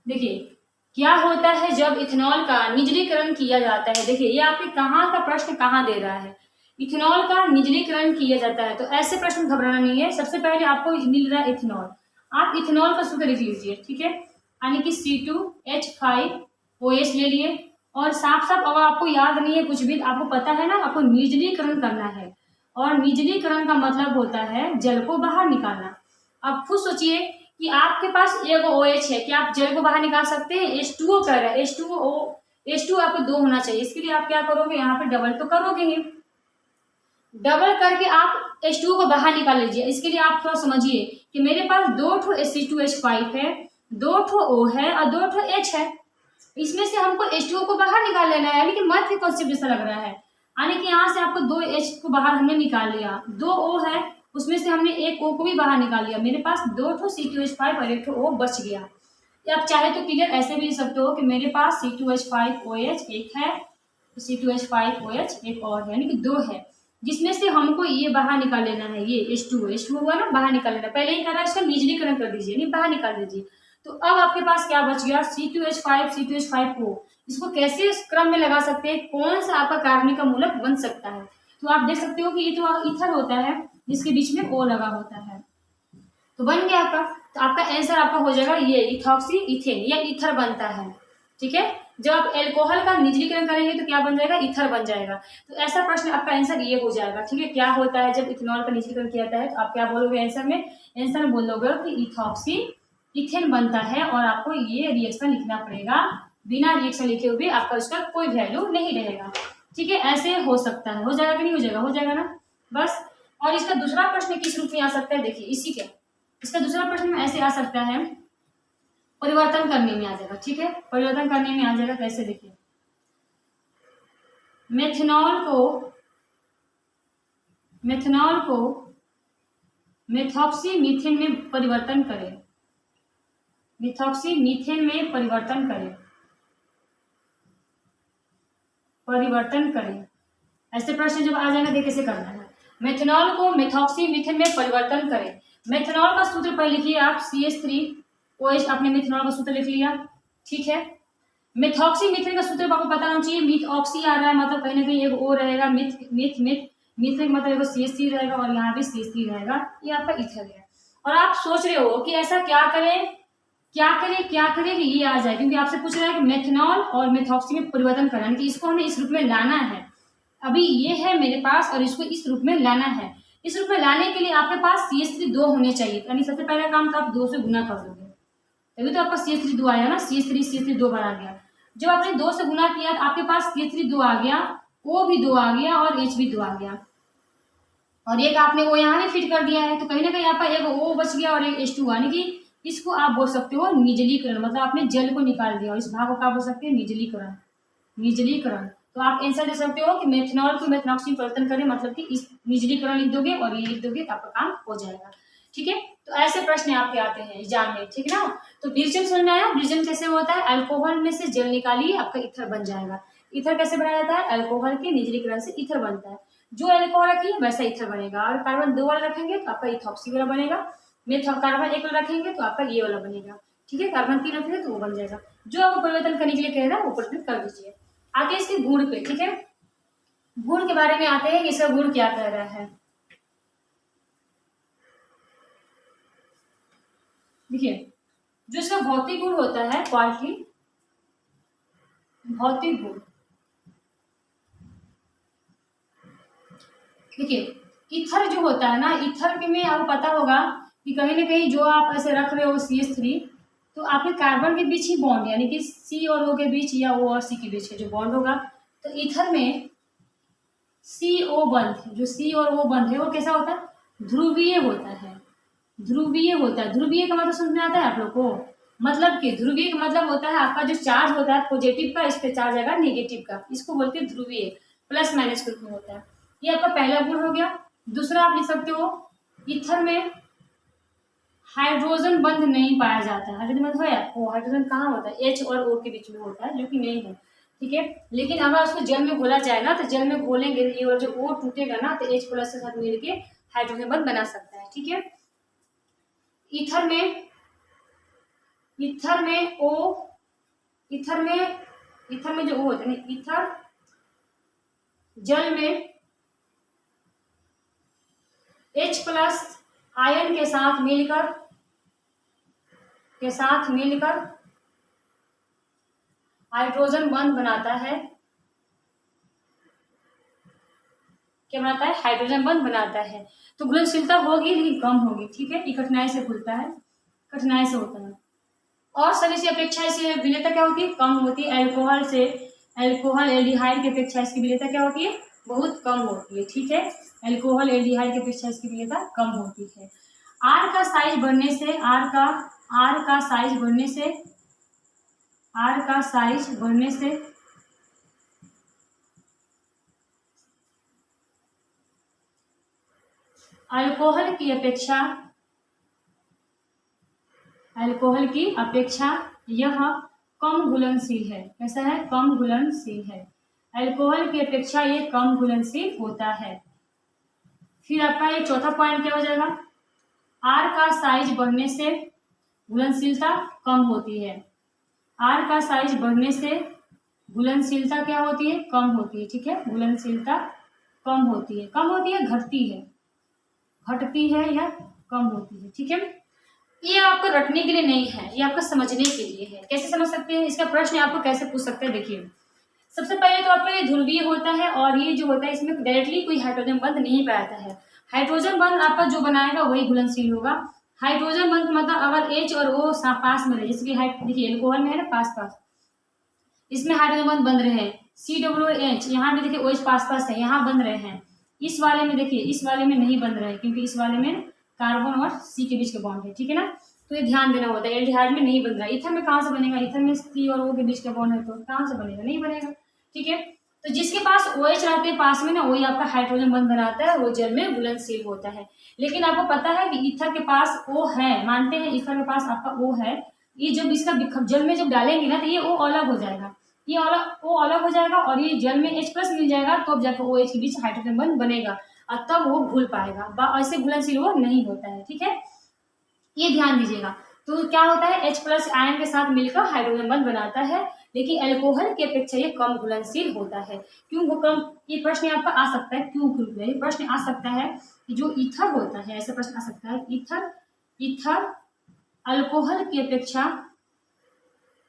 देखिए क्या होता है जब इथेनॉल का निर्जलीकरण किया जाता है। देखिए ये आपके कहाँ का प्रश्न कहाँ दे रहा है, इथेनॉल का निर्जलीकरण किया जाता है। तो ऐसे प्रश्न घबराना नहीं है। सबसे पहले आपको मिल रहा है इथेनॉल, आप इथेनॉल का सूत्र लिख लीजिए। ठीक है, यानी कि C2H5OH ले लिए, और साफ साफ अगर आपको याद नहीं है कुछ भी, आपको पता है ना, आपको निर्जलीकरण करना है, और निर्जलीकरण का मतलब होता है जल को बाहर निकालना। अब खुद सोचिए कि आपके पास एक OH है, क्या आप जल को बाहर निकाल सकते हैं, H2O कर रहा है, H2O आपको 2 होना चाहिए। इसके लिए आप क्या करोगे, यहाँ पे डबल तो करोगे ही। डबल करके आप H2O को बाहर निकाल लीजिए। इसके लिए आप थोड़ा समझिए कि मेरे पास 2 ठो Hc2H5 है, 2 ठो O है और 2 ठो H है। इसमें से हमको H2O को बाहर निकाल लेना है, यानी कि मत के कॉन्सेप्ट जैसा लग रहा है। यानी कि यहाँ से आपको 2 H को बाहर हमने निकाल लिया, 2 O है उसमें से हमने एक O को भी बाहर निकाल लिया, मेरे पास 2 ठो C2H5 और 1 ठो O बच गया। या आप चाहे तो क्लियर ऐसे भी लिख सकते हो कि मेरे पास C2H5OH एक है, C2H5OH एक और है, यानी कि 2 है, जिसमें से हमको ये बाहर निकाल लेना है। ये H2O हुआ ना, बाहर निकाल लेना। पहले ही करा इसका निजलीकरण कर दीजिए, नहीं बाहर निकाल दीजिए। तो अब आपके पास क्या बच गया, C2H5O। इसको कैसे इस क्रम में लगा सकते हैं, कौन सा आपका कार्बनिक का मूलक बन सकता है। तो आप देख सकते हो कि ये तो ईथर होता है जिसके बीच में O लगा होता है, तो बन गया आपका। तो आपका आंसर आपका हो जाएगा ये इथॉक्सी इथेन या ईथर बनता है। ठीक है, जब आप एल्कोहल का निजलीकरण करेंगे तो क्या बन जाएगा, ईथर बन जाएगा। तो ऐसा प्रश्न आपका आंसर ये हो जाएगा। ठीक है, क्या होता है जब इथेनॉल का निजलीकरण किया जाता है, तो आप क्या बोलोगे आंसर में, आंसर में बोलोगे कि इथॉक्सी इथेन बनता है, और आपको ये रिएक्शन लिखना पड़ेगा। बिना रिएक्शन लिखे हुए आपका उसका कोई वैल्यू नहीं रहेगा। ठीक है, ऐसे हो सकता है, हो जाएगा कि नहीं हो जाएगा, हो जाएगा ना बस। और इसका दूसरा प्रश्न किस रूप में आ सकता है, देखिए इसी के इसका दूसरा प्रश्न में ऐसे आ सकता है, परिवर्तन करने में आ जाएगा। ठीक है, परिवर्तन करने में आ जाएगा, कैसे देखिए, मेथनॉल को मेथॉक्सी मीथेन में परिवर्तन करें, मेथॉक्सी मीथेन में परिवर्तन करें। ऐसे प्रश्न जब आ जाएगा देखिए कैसे करना है। मेथनॉल को मेथॉक्सी मीथेन में परिवर्तन करें। मेथनॉल का सूत्र पहले लिखिए आप, CH3OH, आपने मेथनॉल का सूत्र लिख लिया। ठीक है, मेथॉक्सी मीथेन का सूत्र आपको पता होना चाहिए। मीथ ऑक्सी आ रहा है मतलब कहीं ना कहीं एक O रहेगा, मीथेन मतलब एक CH3 रहेगा और यहाँ भी CH3 रहेगा, ये आपका ईथर है। और आप सोच रहे हो कि ऐसा क्या करें कि ये आ जाए, क्योंकि आपसे पूछ रहा है कि मेथनॉल और मेथॉक्सी में परिवर्तन करना है, कि इसको हमें इस रूप में लाना है। अभी ये है मेरे पास और इसको इस रूप में लाना है। इस रूप में लाने के लिए आपके पास CH3 2 होने चाहिए, यानी सबसे पहला काम तो आप 2 से गुना कर दोगे, तभी तो आपका CH3 2 आया ना। CH3 2 बार आ गया। जब आपने 2 से गुना किया तो आपके पास CH3 2 आ गया, O भी 2 आ गया और H भी 2 आ गया, और एक आपने वो यहाँ में फिट कर दिया है, तो कहीं ना कहीं आपका एक O बच गया और एक H2, यानी कि इसको आप बोल सकते हो निजलीकरण, मतलब आपने जल को निकाल दिया और इस भाग को क्या बोल सकते हैं, निजलीकरण। तो आप आंसर दे सकते हो कि मेथनॉल को मेथनॉक्सी में परिवर्तन करें, मतलब कि इस निजलीकरण लिख दोगे और ये लिख दोगे तो आपका काम हो जाएगा। ठीक है, तो ऐसे प्रश्न आपके आते हैं एग्जाम में। ठीक है ना, तो विरजन समझ में आया। विरजन कैसे होता है, अल्कोहल में से जल निकालिए आपका ईथर बन जाएगा। ईथर कैसे बनाया जाता है, अल्कोहल के निजलीकरण से ईथर बनता है। जो अल्कोहल रखिए वैसा ईथर बनेगा, और कार्बन 2 वाला रखेंगे तो आपका इथॉक्सी वाला बनेगा। कार्बन 1 वाला रखेंगे तो आपका ये वाला बनेगा। ठीक है, कार्बन 3 रखेंगे तो वो बन जाएगा। जो आपको परिवर्तन करने के लिए कह रहा है वो परिवर्तन कर दीजिए। आगे इसके गुण पे, ठीक है, गुण के बारे में आते हैं कि इसका गुण क्या कह रहा है। देखिए, जो इसका भौतिक गुण होता है, क्वालिटी भौतिक गुण, देखिए ईथर जो होता है ना, ईथर के में आपको पता होगा कि कहीं ना कहीं जो आप ऐसे रख रहे हो CH3, तो आपके कार्बन के बीच ही बॉन्ड, यानी कि C और O के बीच या O और C के बीच जो बॉन्ड होगा, तो ईथर में CO बंध, जो C और O बंध है वो कैसा होता है, ध्रुवीय होता है। ध्रुवीय का मतलब समझ में आता है आप लोग को, मतलब कि ध्रुवीय का मतलब होता है आपका जो चार्ज होता है पॉजिटिव का, इस पे चार्ज आएगा नेगेटिव का, इसको बोलते हैं ध्रुवीय, प्लस माइनस के रूप में होता है। ये आपका पहला गुण हो गया। दूसरा आप लिख सकते हो, ईथर में हाइड्रोजन बंध नहीं पाया जाता है। हाइड्रोजन बंध है, वो हाइड्रोजन कहाँ होता है, H और O के बीच में होता है, जो कि नहीं है। ठीक है, लेकिन अगर उसको जल में घोला जाए ना, तो जल में घोलेंगे ये और जो O टूटेगा ना, तो H प्लस के साथ मिलके हाइड्रोजन बंध बना सकता है। ठीक है, ईथर में जो O होता है ना, ईथर जल में H प्लस आयन के साथ मिलकर हाइड्रोजन बंध बनाता है। क्या बनाता है, हाइड्रोजन बंध बनाता है। तो घुलनशीलता होगी लेकिन कम होगी। ठीक है, ये कठिनाई से खुलता है, कठिनाई से होता है, और सभी से अपेक्षा इसकी विलेयता क्या होती है, कम होती है। अल्कोहल एल्डिहाइड की अपेक्षा इसकी विलेयता क्या होती है, बहुत कम होती है, ठीक है। अल्कोहल एल्डिहाइड की अपेक्षा इसकी क्रियता कम होती है। आर का साइज बढ़ने से आर का साइज बढ़ने से अल्कोहल की अपेक्षा यह कम घुलनशील है। कैसा है? कम घुलनशील है। अल्कोहल की अपेक्षा ये कम घुलनशील होता है। फिर आपका ये चौथा पॉइंट क्या हो जाएगा? आर का साइज बढ़ने से घुलनशीलता कम होती है। आर का साइज बढ़ने से घुलनशीलता क्या होती है? कम होती है, ठीक है। घुलनशीलता कम होती है, घटती है, घटती है या कम होती है, ठीक है। ये आपको रटने के लिए नहीं है, ये आपको समझने के लिए है। कैसे समझ सकते हैं? इसका प्रश्न आपको कैसे पूछ सकते हैं, देखिए। सबसे पहले तो आपका ये ध्रुवीय होता है और ये जो होता है इसमें डायरेक्टली कोई हाइड्रोजन बंध नहीं पाता है। हाइड्रोजन बंध आपका जो बनाएगा वही घुलनशील होगा। हाइड्रोजन बंध मतलब अगर H और O पास में रहे, जैसे कि देखिए अल्कोहल में है ना पास, इसमें हाइड्रोजन बंध बन रहे हैं। COOH यहाँ पे देखिए OH पास है, यहाँ बन रहे हैं। इस वाले में देखिए, इस वाले में नहीं बन रहे हैं क्योंकि इस वाले में कार्बन और C के बीच का बॉन्ड है, ठीक है ना। तो ये ध्यान देना होता है। एल्डिहाइड में नहीं बन रहा है। ईथर में कहाँ से बनेगा? ईथर में C और O के बीच का बॉन्ड है, तो कहाँ से बनेगा? नहीं बनेगा, ठीक है। तो जिसके पास OH रहते हैं पास में ना, वही आपका हाइड्रोजन बंध बनाता है, वो जल में घुलनशील होता है। लेकिन आपको पता है कि ईथर के पास O है, मानते हैं ईथर के पास आपका O है, ये जब इसका जल में जब डालेंगे ना तो ये O अलग हो जाएगा, ये O अलग हो जाएगा और ये जल में H+ मिल जाएगा, तो अब जाकर OH के बीच हाइड्रोजन बंध बनेगा और तब वो घुल पाएगा। ऐसे घुलनशील वो नहीं होता है, ठीक है। ये ध्यान दीजिएगा। तो क्या होता है? H+ आयन के साथ मिलकर हाइड्रोजन बंध बनाता है, लेकिन अल्कोहल की अपेक्षा ये कम घुलनशील होता है। क्यों वो कम? ये प्रश्न आपका आ सकता है, क्यों घुलता है? ये प्रश्न आ सकता है कि जो ईथर होता है, ऐसा प्रश्न आ सकता है, ईथर अल्कोहल की अपेक्षा,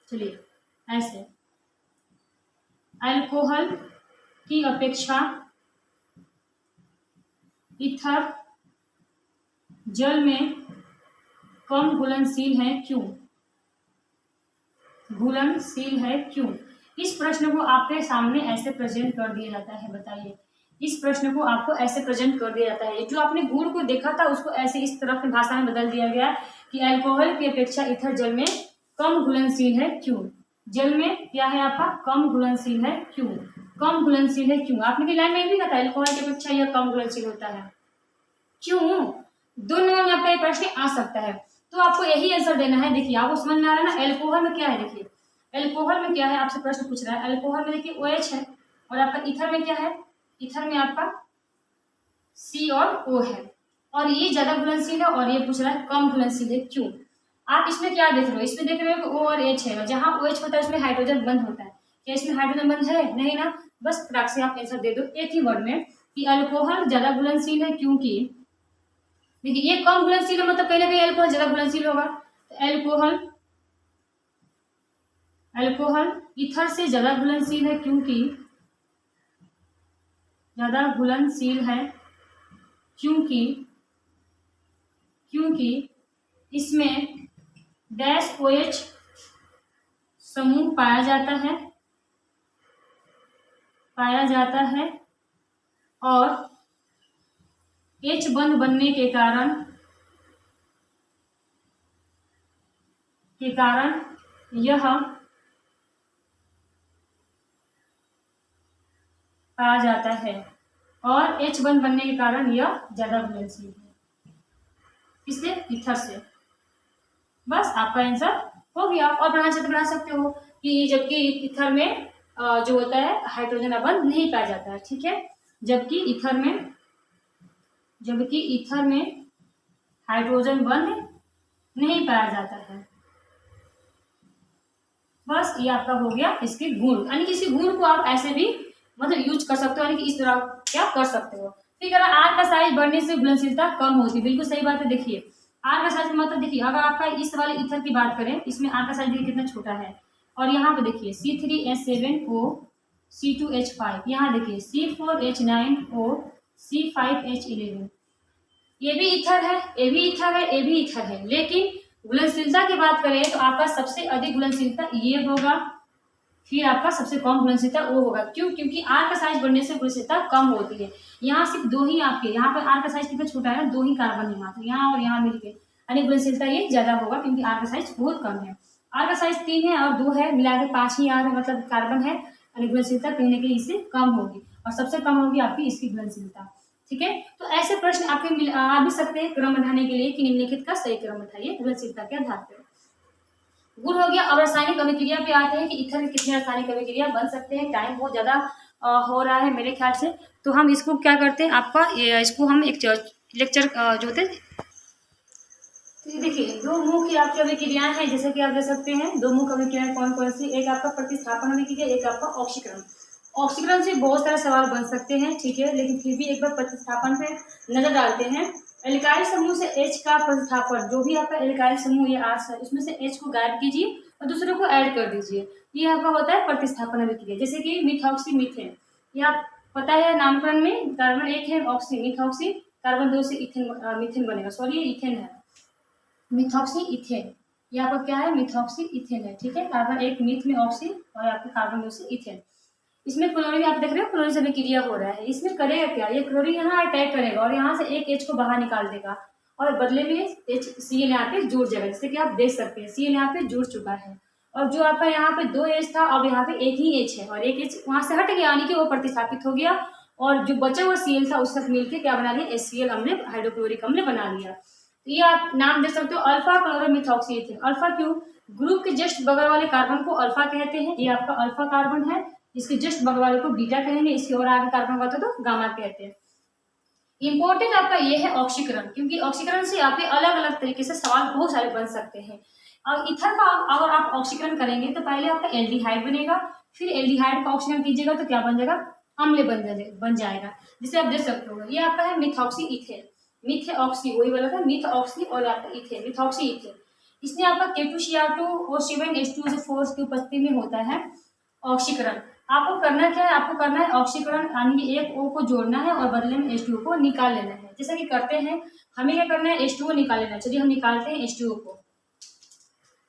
चलिए ऐसे, अल्कोहल की अपेक्षा ईथर जल में कम घुलनशील है, क्यों? घुलनशील है क्यों? इस प्रश्न को आपके सामने ऐसे प्रेजेंट कर दिया जाता है, बताइए। इस प्रश्न को आपको ऐसे प्रेजेंट कर दिया जाता है, जो आपने गुण को देखा था उसको ऐसे इस तरह की भाषा में बदल दिया गया कि अल्कोहल की अपेक्षा ईथर जल में कम घुलनशील है, क्यों? जल में क्या है आपका? कम घुलनशील है, क्यों? कम घुलनशील है क्यों? आपने भी लाइन में भी कहा था अल्कोहल की अपेक्षा यह कम घुलनशील होता है, क्यों? दोनों में आपका प्रश्न आ सकता है, तो आपको यही आंसर देना है। देखिए आपको समझ में आ रहा है ना? अल्कोहल में क्या है? देखिए अल्कोहल में क्या है, आपसे प्रश्न पूछ रहा है। अल्कोहल में देखिए OH है और आपका ईथर में क्या है? ईथर में आपका C और O है और ये ज्यादा घुलनशील है और ये पूछ रहा है कम घुलनशील है, क्यों? आप इसमें क्या देख रहे हो? इसमें देख रहे हो कि O और H है, जहाँ OH होता है उसमें हाइड्रोजन बंध होता है। क्या इसमें हाइड्रोजन बंध है? नहीं ना। बस फटाक से आप आंसर दे दो एक ही वर्ड में कि अल्कोहल ज्यादा घुलनशील है, क्योंकि देखिए ये कम घुलनशील है, मतलब कहीं ना कहीं अल्कोहल ज्यादा घुलनशील होगा। तो अल्कोहल ईथर से ज्यादा घुलनशील है, क्योंकि ज्यादा घुलनशील है, क्योंकि इसमें डैश OH समूह पाया जाता है और H बंध बनने के कारण यह पाया जाता है और H बंध बनने के कारण यह ज्यादा घुलनशील है, इससे ईथर से। बस आपका आंसर हो गया। और बना सकते हो कि जबकि ईथर में जो होता है हाइड्रोजन बंध नहीं पाया जाता है, ठीक है। जबकि ईथर में हाइड्रोजन बंध नहीं पाया जाता है। बस ये आपका हो गया इसके गुण, यानी कि इसी गुण को आप ऐसे भी मतलब यूज कर सकते हो, यानी कि इस तरह क्या कर सकते हो। ठीक है ना। आर का साइज बढ़ने से घुलनशीलता कम होती है, बिल्कुल सही बात है। देखिए आर का साइज मतलब देखिए अगर आपका इस वाले ईथर की बात करें, इसमें आर का साइज देखिए कितना छोटा है और यहाँ पे देखिए C3H7O C2H5, यहाँ देखिए C4H9O C5H11, ये भी ईथर है, ये भी ईथर है, ये भी ईथर है। लेकिन घुलनशीलता की बात करें तो आपका सबसे अधिक घुलनशीलता ये होगा फिर आपका सबसे कम घुलनशीलता O होगा। क्यों? क्योंकि R का साइज बढ़ने से घुलनशीलता कम होती है। यहाँ सिर्फ 2 ही आपके, यहाँ पर R का साइज कितना छोटा है ना, 2 ही कार्बन है मात्र, यहाँ और यहाँ मिलके, यानी घुलनशीलता ये ज्यादा होगा क्योंकि R का साइज बहुत कम है। R का साइज 3 है और 2 है, मिला के 5 ही R है, मतलब कार्बन है, यानी घुलनशीलता कहीं ना कहीं इससे कम होगी और सबसे कम होगी आपकी इसकी घुलनशीलता। ठीक है, तो ऐसे प्रश्न आपके आ भी सकते हैं क्रम बढ़ाने के लिए कि निम्नलिखित का सही क्रम बताइए घुलनशीलता के आधार पर। गुण हो गया। अब रासायनिक अभिक्रिया पे आते हैं कि ईथर में कितने रासायनिक अभिक्रिया बन सकते हैं। टाइम बहुत ज्यादा हो रहा है मेरे ख्याल से, तो हम इसको क्या करते हैं, आपका इसको हम एक लेक्चर जो होते हैं, तो ये देखिए दो मुख्य आपकी अभिक्रियाएं हैं, जैसे कि आप देख सकते हैं दो मुख्य अभिक्रियाएं कौन कौन सी, एक आपका प्रतिस्थापन अभिक्रिया, एक आपका ऑक्सीकरण। ऑक्सीकरण से बहुत सारे सवाल बन सकते हैं, ठीक है, लेकिन फिर भी एक बार प्रतिस्थापन पे नजर डालते हैं। एल्काइल समूह से H का प्रतिस्थापन, जो भी आपका एल्काइल समूह ये R है, उसमें से H को गायब कीजिए और दूसरे को ऐड कर दीजिए, ये आपका होता है प्रतिस्थापन अभिक्रिया। जैसे कि मिथॉक्सी मीथेन, ये आप पता है नामकरण में कार्बन 1 है ऑक्सी, मिथॉक्सी, कार्बन 2 से इथेन मीथेन बनेगा, सॉरी ये इथेन है, मिथॉक्सी इथेन, ये आपका क्या है, मिथॉक्सी इथेन है। ठीक है, कार्बन 1 मीथ में ऑक्सी और आपका कार्बन 2 से इथेन। इसमें क्लोरीन आप देख रहे हो, क्लोरीन से अभिक्रिया हो रहा है, इसमें करेगा क्या, ये क्लोरीन यहाँ अटैक करेगा और यहाँ से एक H को बाहर निकाल देगा और बदले में HCl यहाँ पे जुड़ जाएगा, जैसे कि आप देख सकते हैं Cl यहाँ पे जुड़ चुका है और जो आपका यहाँ पे 2 H था अब यहाँ पे एक ही H है और एक H वहां से हट गया, यानी कि वो प्रतिस्थापित हो गया और जो बचा हुआ Cl था उसके साथ मिलकर क्या बना लिया, HCl अम्ल, हाइड्रोक्लोरिक अम्ल बना लिया। तो ये आप नाम दे सकते हो अल्फा क्लोरोमिथॉक्सी इथेन। अल्फा क्यों, ग्रुप के जस्ट बगल वाले कार्बन को अल्फा कहते हैं, ये आपका अल्फा कार्बन है, इसके जस्ट बगल वाले को बीटा कहेंगे, इसके और आगे कार्बन होता तो गामा कहते हैं। इंपॉर्टेंट आपका ये है ऑक्सीकरण, क्योंकि ऑक्सीकरण से आपके अलग अलग तरीके से सवाल बहुत सारे बन सकते हैं। और ईथर का अगर आप ऑक्सीकरण करेंगे तो पहले आपका एल्डिहाइड बनेगा, फिर एल्डिहाइड का ऑक्सीकरण कीजिएगा तो क्या बन जाएगा, अम्ल बन जाएगा, जिसे आप देख सकते हो। ये आपका है मिथॉक्सी इथेन, मिथ ऑक्सी वही वाला था, मिथ ऑक्सी और आपका इथेन, मिथॉक्सी इथेन। इसमें आपका K2Cr2 और 7H2O4 की उपस्थिति में होता है ऑक्सीकरण। आपको करना क्या है, आपको करना है ऑक्सीकरण, यानी कि एक O को जोड़ना है और बदले में H2O को निकाल लेना है, जैसा कि करते हैं। हमें क्या करना है, H2O निकाल लेना है। चलिए हम निकालते हैं H2O को।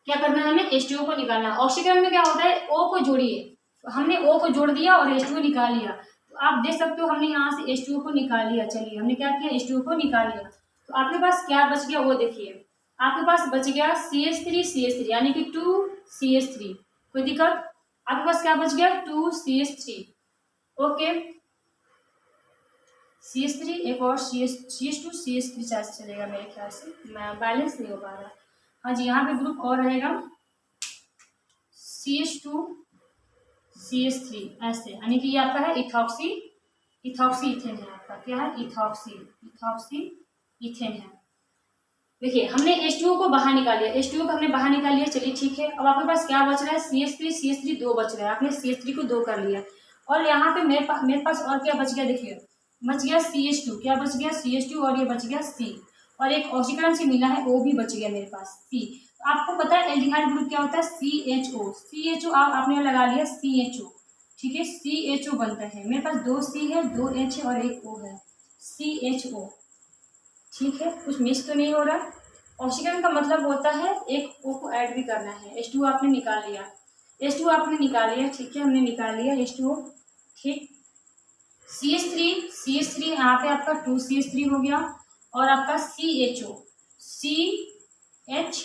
क्या करना है, हमें H2O को निकालना है। ऑक्सीकरण में क्या होता है, O को जोड़िए, हमने O को जोड़ दिया और H2O निकाल लिया, तो आप देख सकते हो हमने यहाँ से H2O को निकाल लिया। चलिए हमने क्या किया, H2O को निकाल लिया, तो आपके पास क्या बच गया वो देखिए, आपके पास बच गया CH3 यानी कि 2CH3, कोई दिक्कत, आपके पास क्या बच गया 2CH3, ओके, CH3 एक और CH2 CH3 चार्ज चलेगा मेरे ख्याल से, मैं बैलेंस नहीं हो पा रहा। हाँ जी, यहाँ पे ग्रुप और रहेगा CH2 CH3 ऐसे, यानी कि ये आपका है इथॉक्सी इथेन है, आपका क्या है इथॉक्सी इथेन है। देखिए हमने H2O को बाहर निकाल लिया, H2O को हमने बाहर निकाल लिया, चलिए ठीक है। अब आपके पास क्या बच रहा है, CH3 2 बच रहा है, आपने CH3 को 2 कर लिया और यहाँ पे मेरे पास और क्या बच गया, देखिए बच गया CH2, क्या बच गया CH2 और ये बच गया C और एक ऑक्सीकरण से मिला है O भी बच गया मेरे पास C। आपको पता है एल्डिहाइड ग्रुप क्या होता है, CHO आपने लगा लिया CHO, ठीक है, CHO बनता है, मेरे पास 2 C है 2 H है और एक O है, CHO, ठीक है, कुछ मिस तो नहीं हो रहा। ऑक्सीकरण का मतलब होता है एक O को ऐड भी करना है। H2O आपने निकाल लिया, ठीक है, हमने निकाल लिया H2O, ठीक। CH3 यहाँ पे आपका 2CH3 हो गया और आपका CHO CH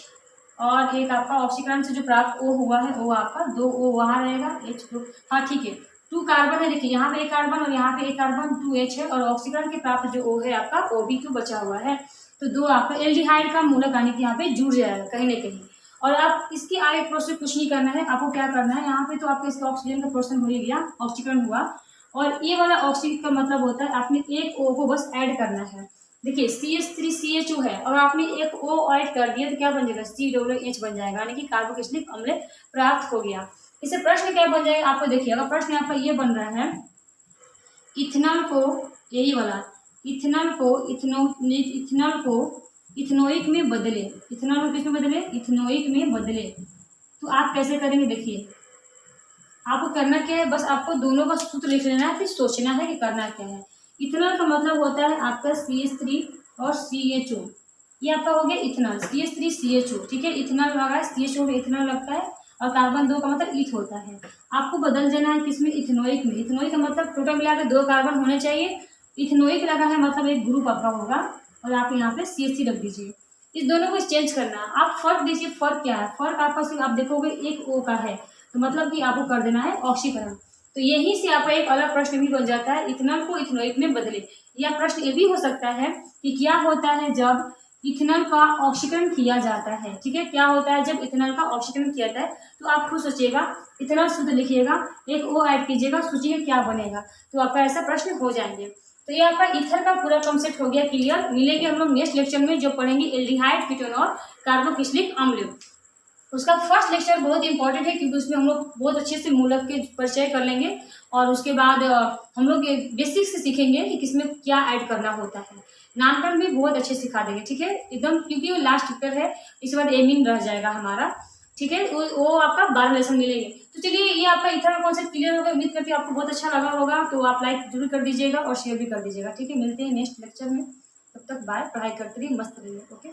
और एक आपका ऑक्सीकरण से जो प्राप्त O हुआ है वो आपका 2 O वहाँ रहेगा H2, हाँ ठीक है, 2 कार्बन है, देखिए यहाँ पे एक कार्बन और यहाँ पे एक कार्बन 2H है और ऑक्सीकरण के प्राप्त जो O है आपका OB2 बचा हुआ है, तो 2 आपका एल्डिहाइड का मूलक यानी कि यहाँ पे जुड़ जाएगा कहीं ना कहीं। और आप इसकी आगे प्रोसेस कुछ नहीं करना है, आपको क्या करना है, यहाँ पे तो आपका इसका ऑक्सीजन का प्रोसेस हो ही गया, ऑक्सीकरण हुआ और ये वाला ऑक्सीजन का मतलब होता है आपने एक O को बस ऐड करना है। देखिए CH3 CHO है और आपने एक O ऐड कर दिया तो क्या बन जाएगा, COOH बन जाएगा, यानी कि कार्बोक्सिलिक अम्ल प्राप्त हो गया। इससे प्रश्न क्या बन जाएगा आपको देखिए, अगर प्रश्न आपका ये बन रहा है इथेनॉल को, यही वाला इथेनॉल को इथेनोइक में बदले, इथेनॉल को किसमें बदले, इथेनोइक में बदले, तो आप कैसे करेंगे, देखिए आपको करना क्या है, बस आपको दोनों का सूत्र लिख लेना है, फिर सोचना है कि करना क्या है। इथेनॉल का मतलब होता है आपका CH3 और CHO, ये आपका हो गया इथेनॉल, CH3 CHO, ठीक है, इथेनॉल लगा है CHO में इथेनॉल लगता है और कार्बन 2 का मतलब ईथ होता है। आपको बदल देना है किसमें, इथेनोइक में। इथेनोइक का मतलब टोटल मिलाकर 2 कार्बन होने चाहिए। इथेनोइक लगा है मतलब एक ग्रुप आपका होगा, और आप यहाँ पे CH3 रख दीजिए। इस दोनों को चेंज करना है। आप फर्क दीजिए, फर्क क्या है, फर्क आपका सिर्फ आप देखोगे एक O का है, तो मतलब कि आपको कर देना है ऑक्सीकरण। तो यहीं से आपका एक अलग प्रश्न भी बन जाता है, इथेनॉल को इथेनोइक में बदले। या प्रश्न ये भी हो सकता है कि क्या होता है जब इथेनॉल का ऑक्सीकरण किया जाता है। ठीक है, क्या होता है जब इथेनॉल का ऑक्सीकरण किया जाता है, तो आप खुद सोचिएगा, इथेनॉल शुद्ध लिखिएगा, एक O ऐड कीजिएगा, सोचिए क्या बनेगा, तो आपका ऐसा प्रश्न हो जाएंगे। तो ये आपका ईथर का पूरा कॉन्सेप्ट हो गया क्लियर। मिलेंगे हम लोग नेक्स्ट लेक्चर में, जो पढ़ेंगे एल्डिहाइड, कीटोन और कार्बोक्सिलिक अम्ल। उसका फर्स्ट लेक्चर बहुत इंपॉर्टेंट है, क्योंकि उसमें हम लोग बहुत अच्छे से मूलक के परिचय कर लेंगे, और उसके बाद हम लोग बेसिक से सीखेंगे कि किसमें क्या ऐड करना होता है। नामकरण भी बहुत अच्छे से सिखा देंगे, ठीक है एकदम, क्योंकि वो लास्ट चैप्टर है, इसके बाद एमिन रह जाएगा हमारा। ठीक है, वो आपका 12 लेसन मिलेंगे। तो चलिए, ये आपका ईथर का कॉन्सेप्ट क्लियर हो गया। उम्मीद करती हूँ आपको बहुत अच्छा लगा होगा, तो आप लाइक जरूर कर दीजिएगा और शेयर भी कर दीजिएगा। ठीक है, मिलते हैं नेक्स्ट लेक्चर में, तब तक बाय। पढ़ाई करते रहिए, मस्त रहिए। ओके।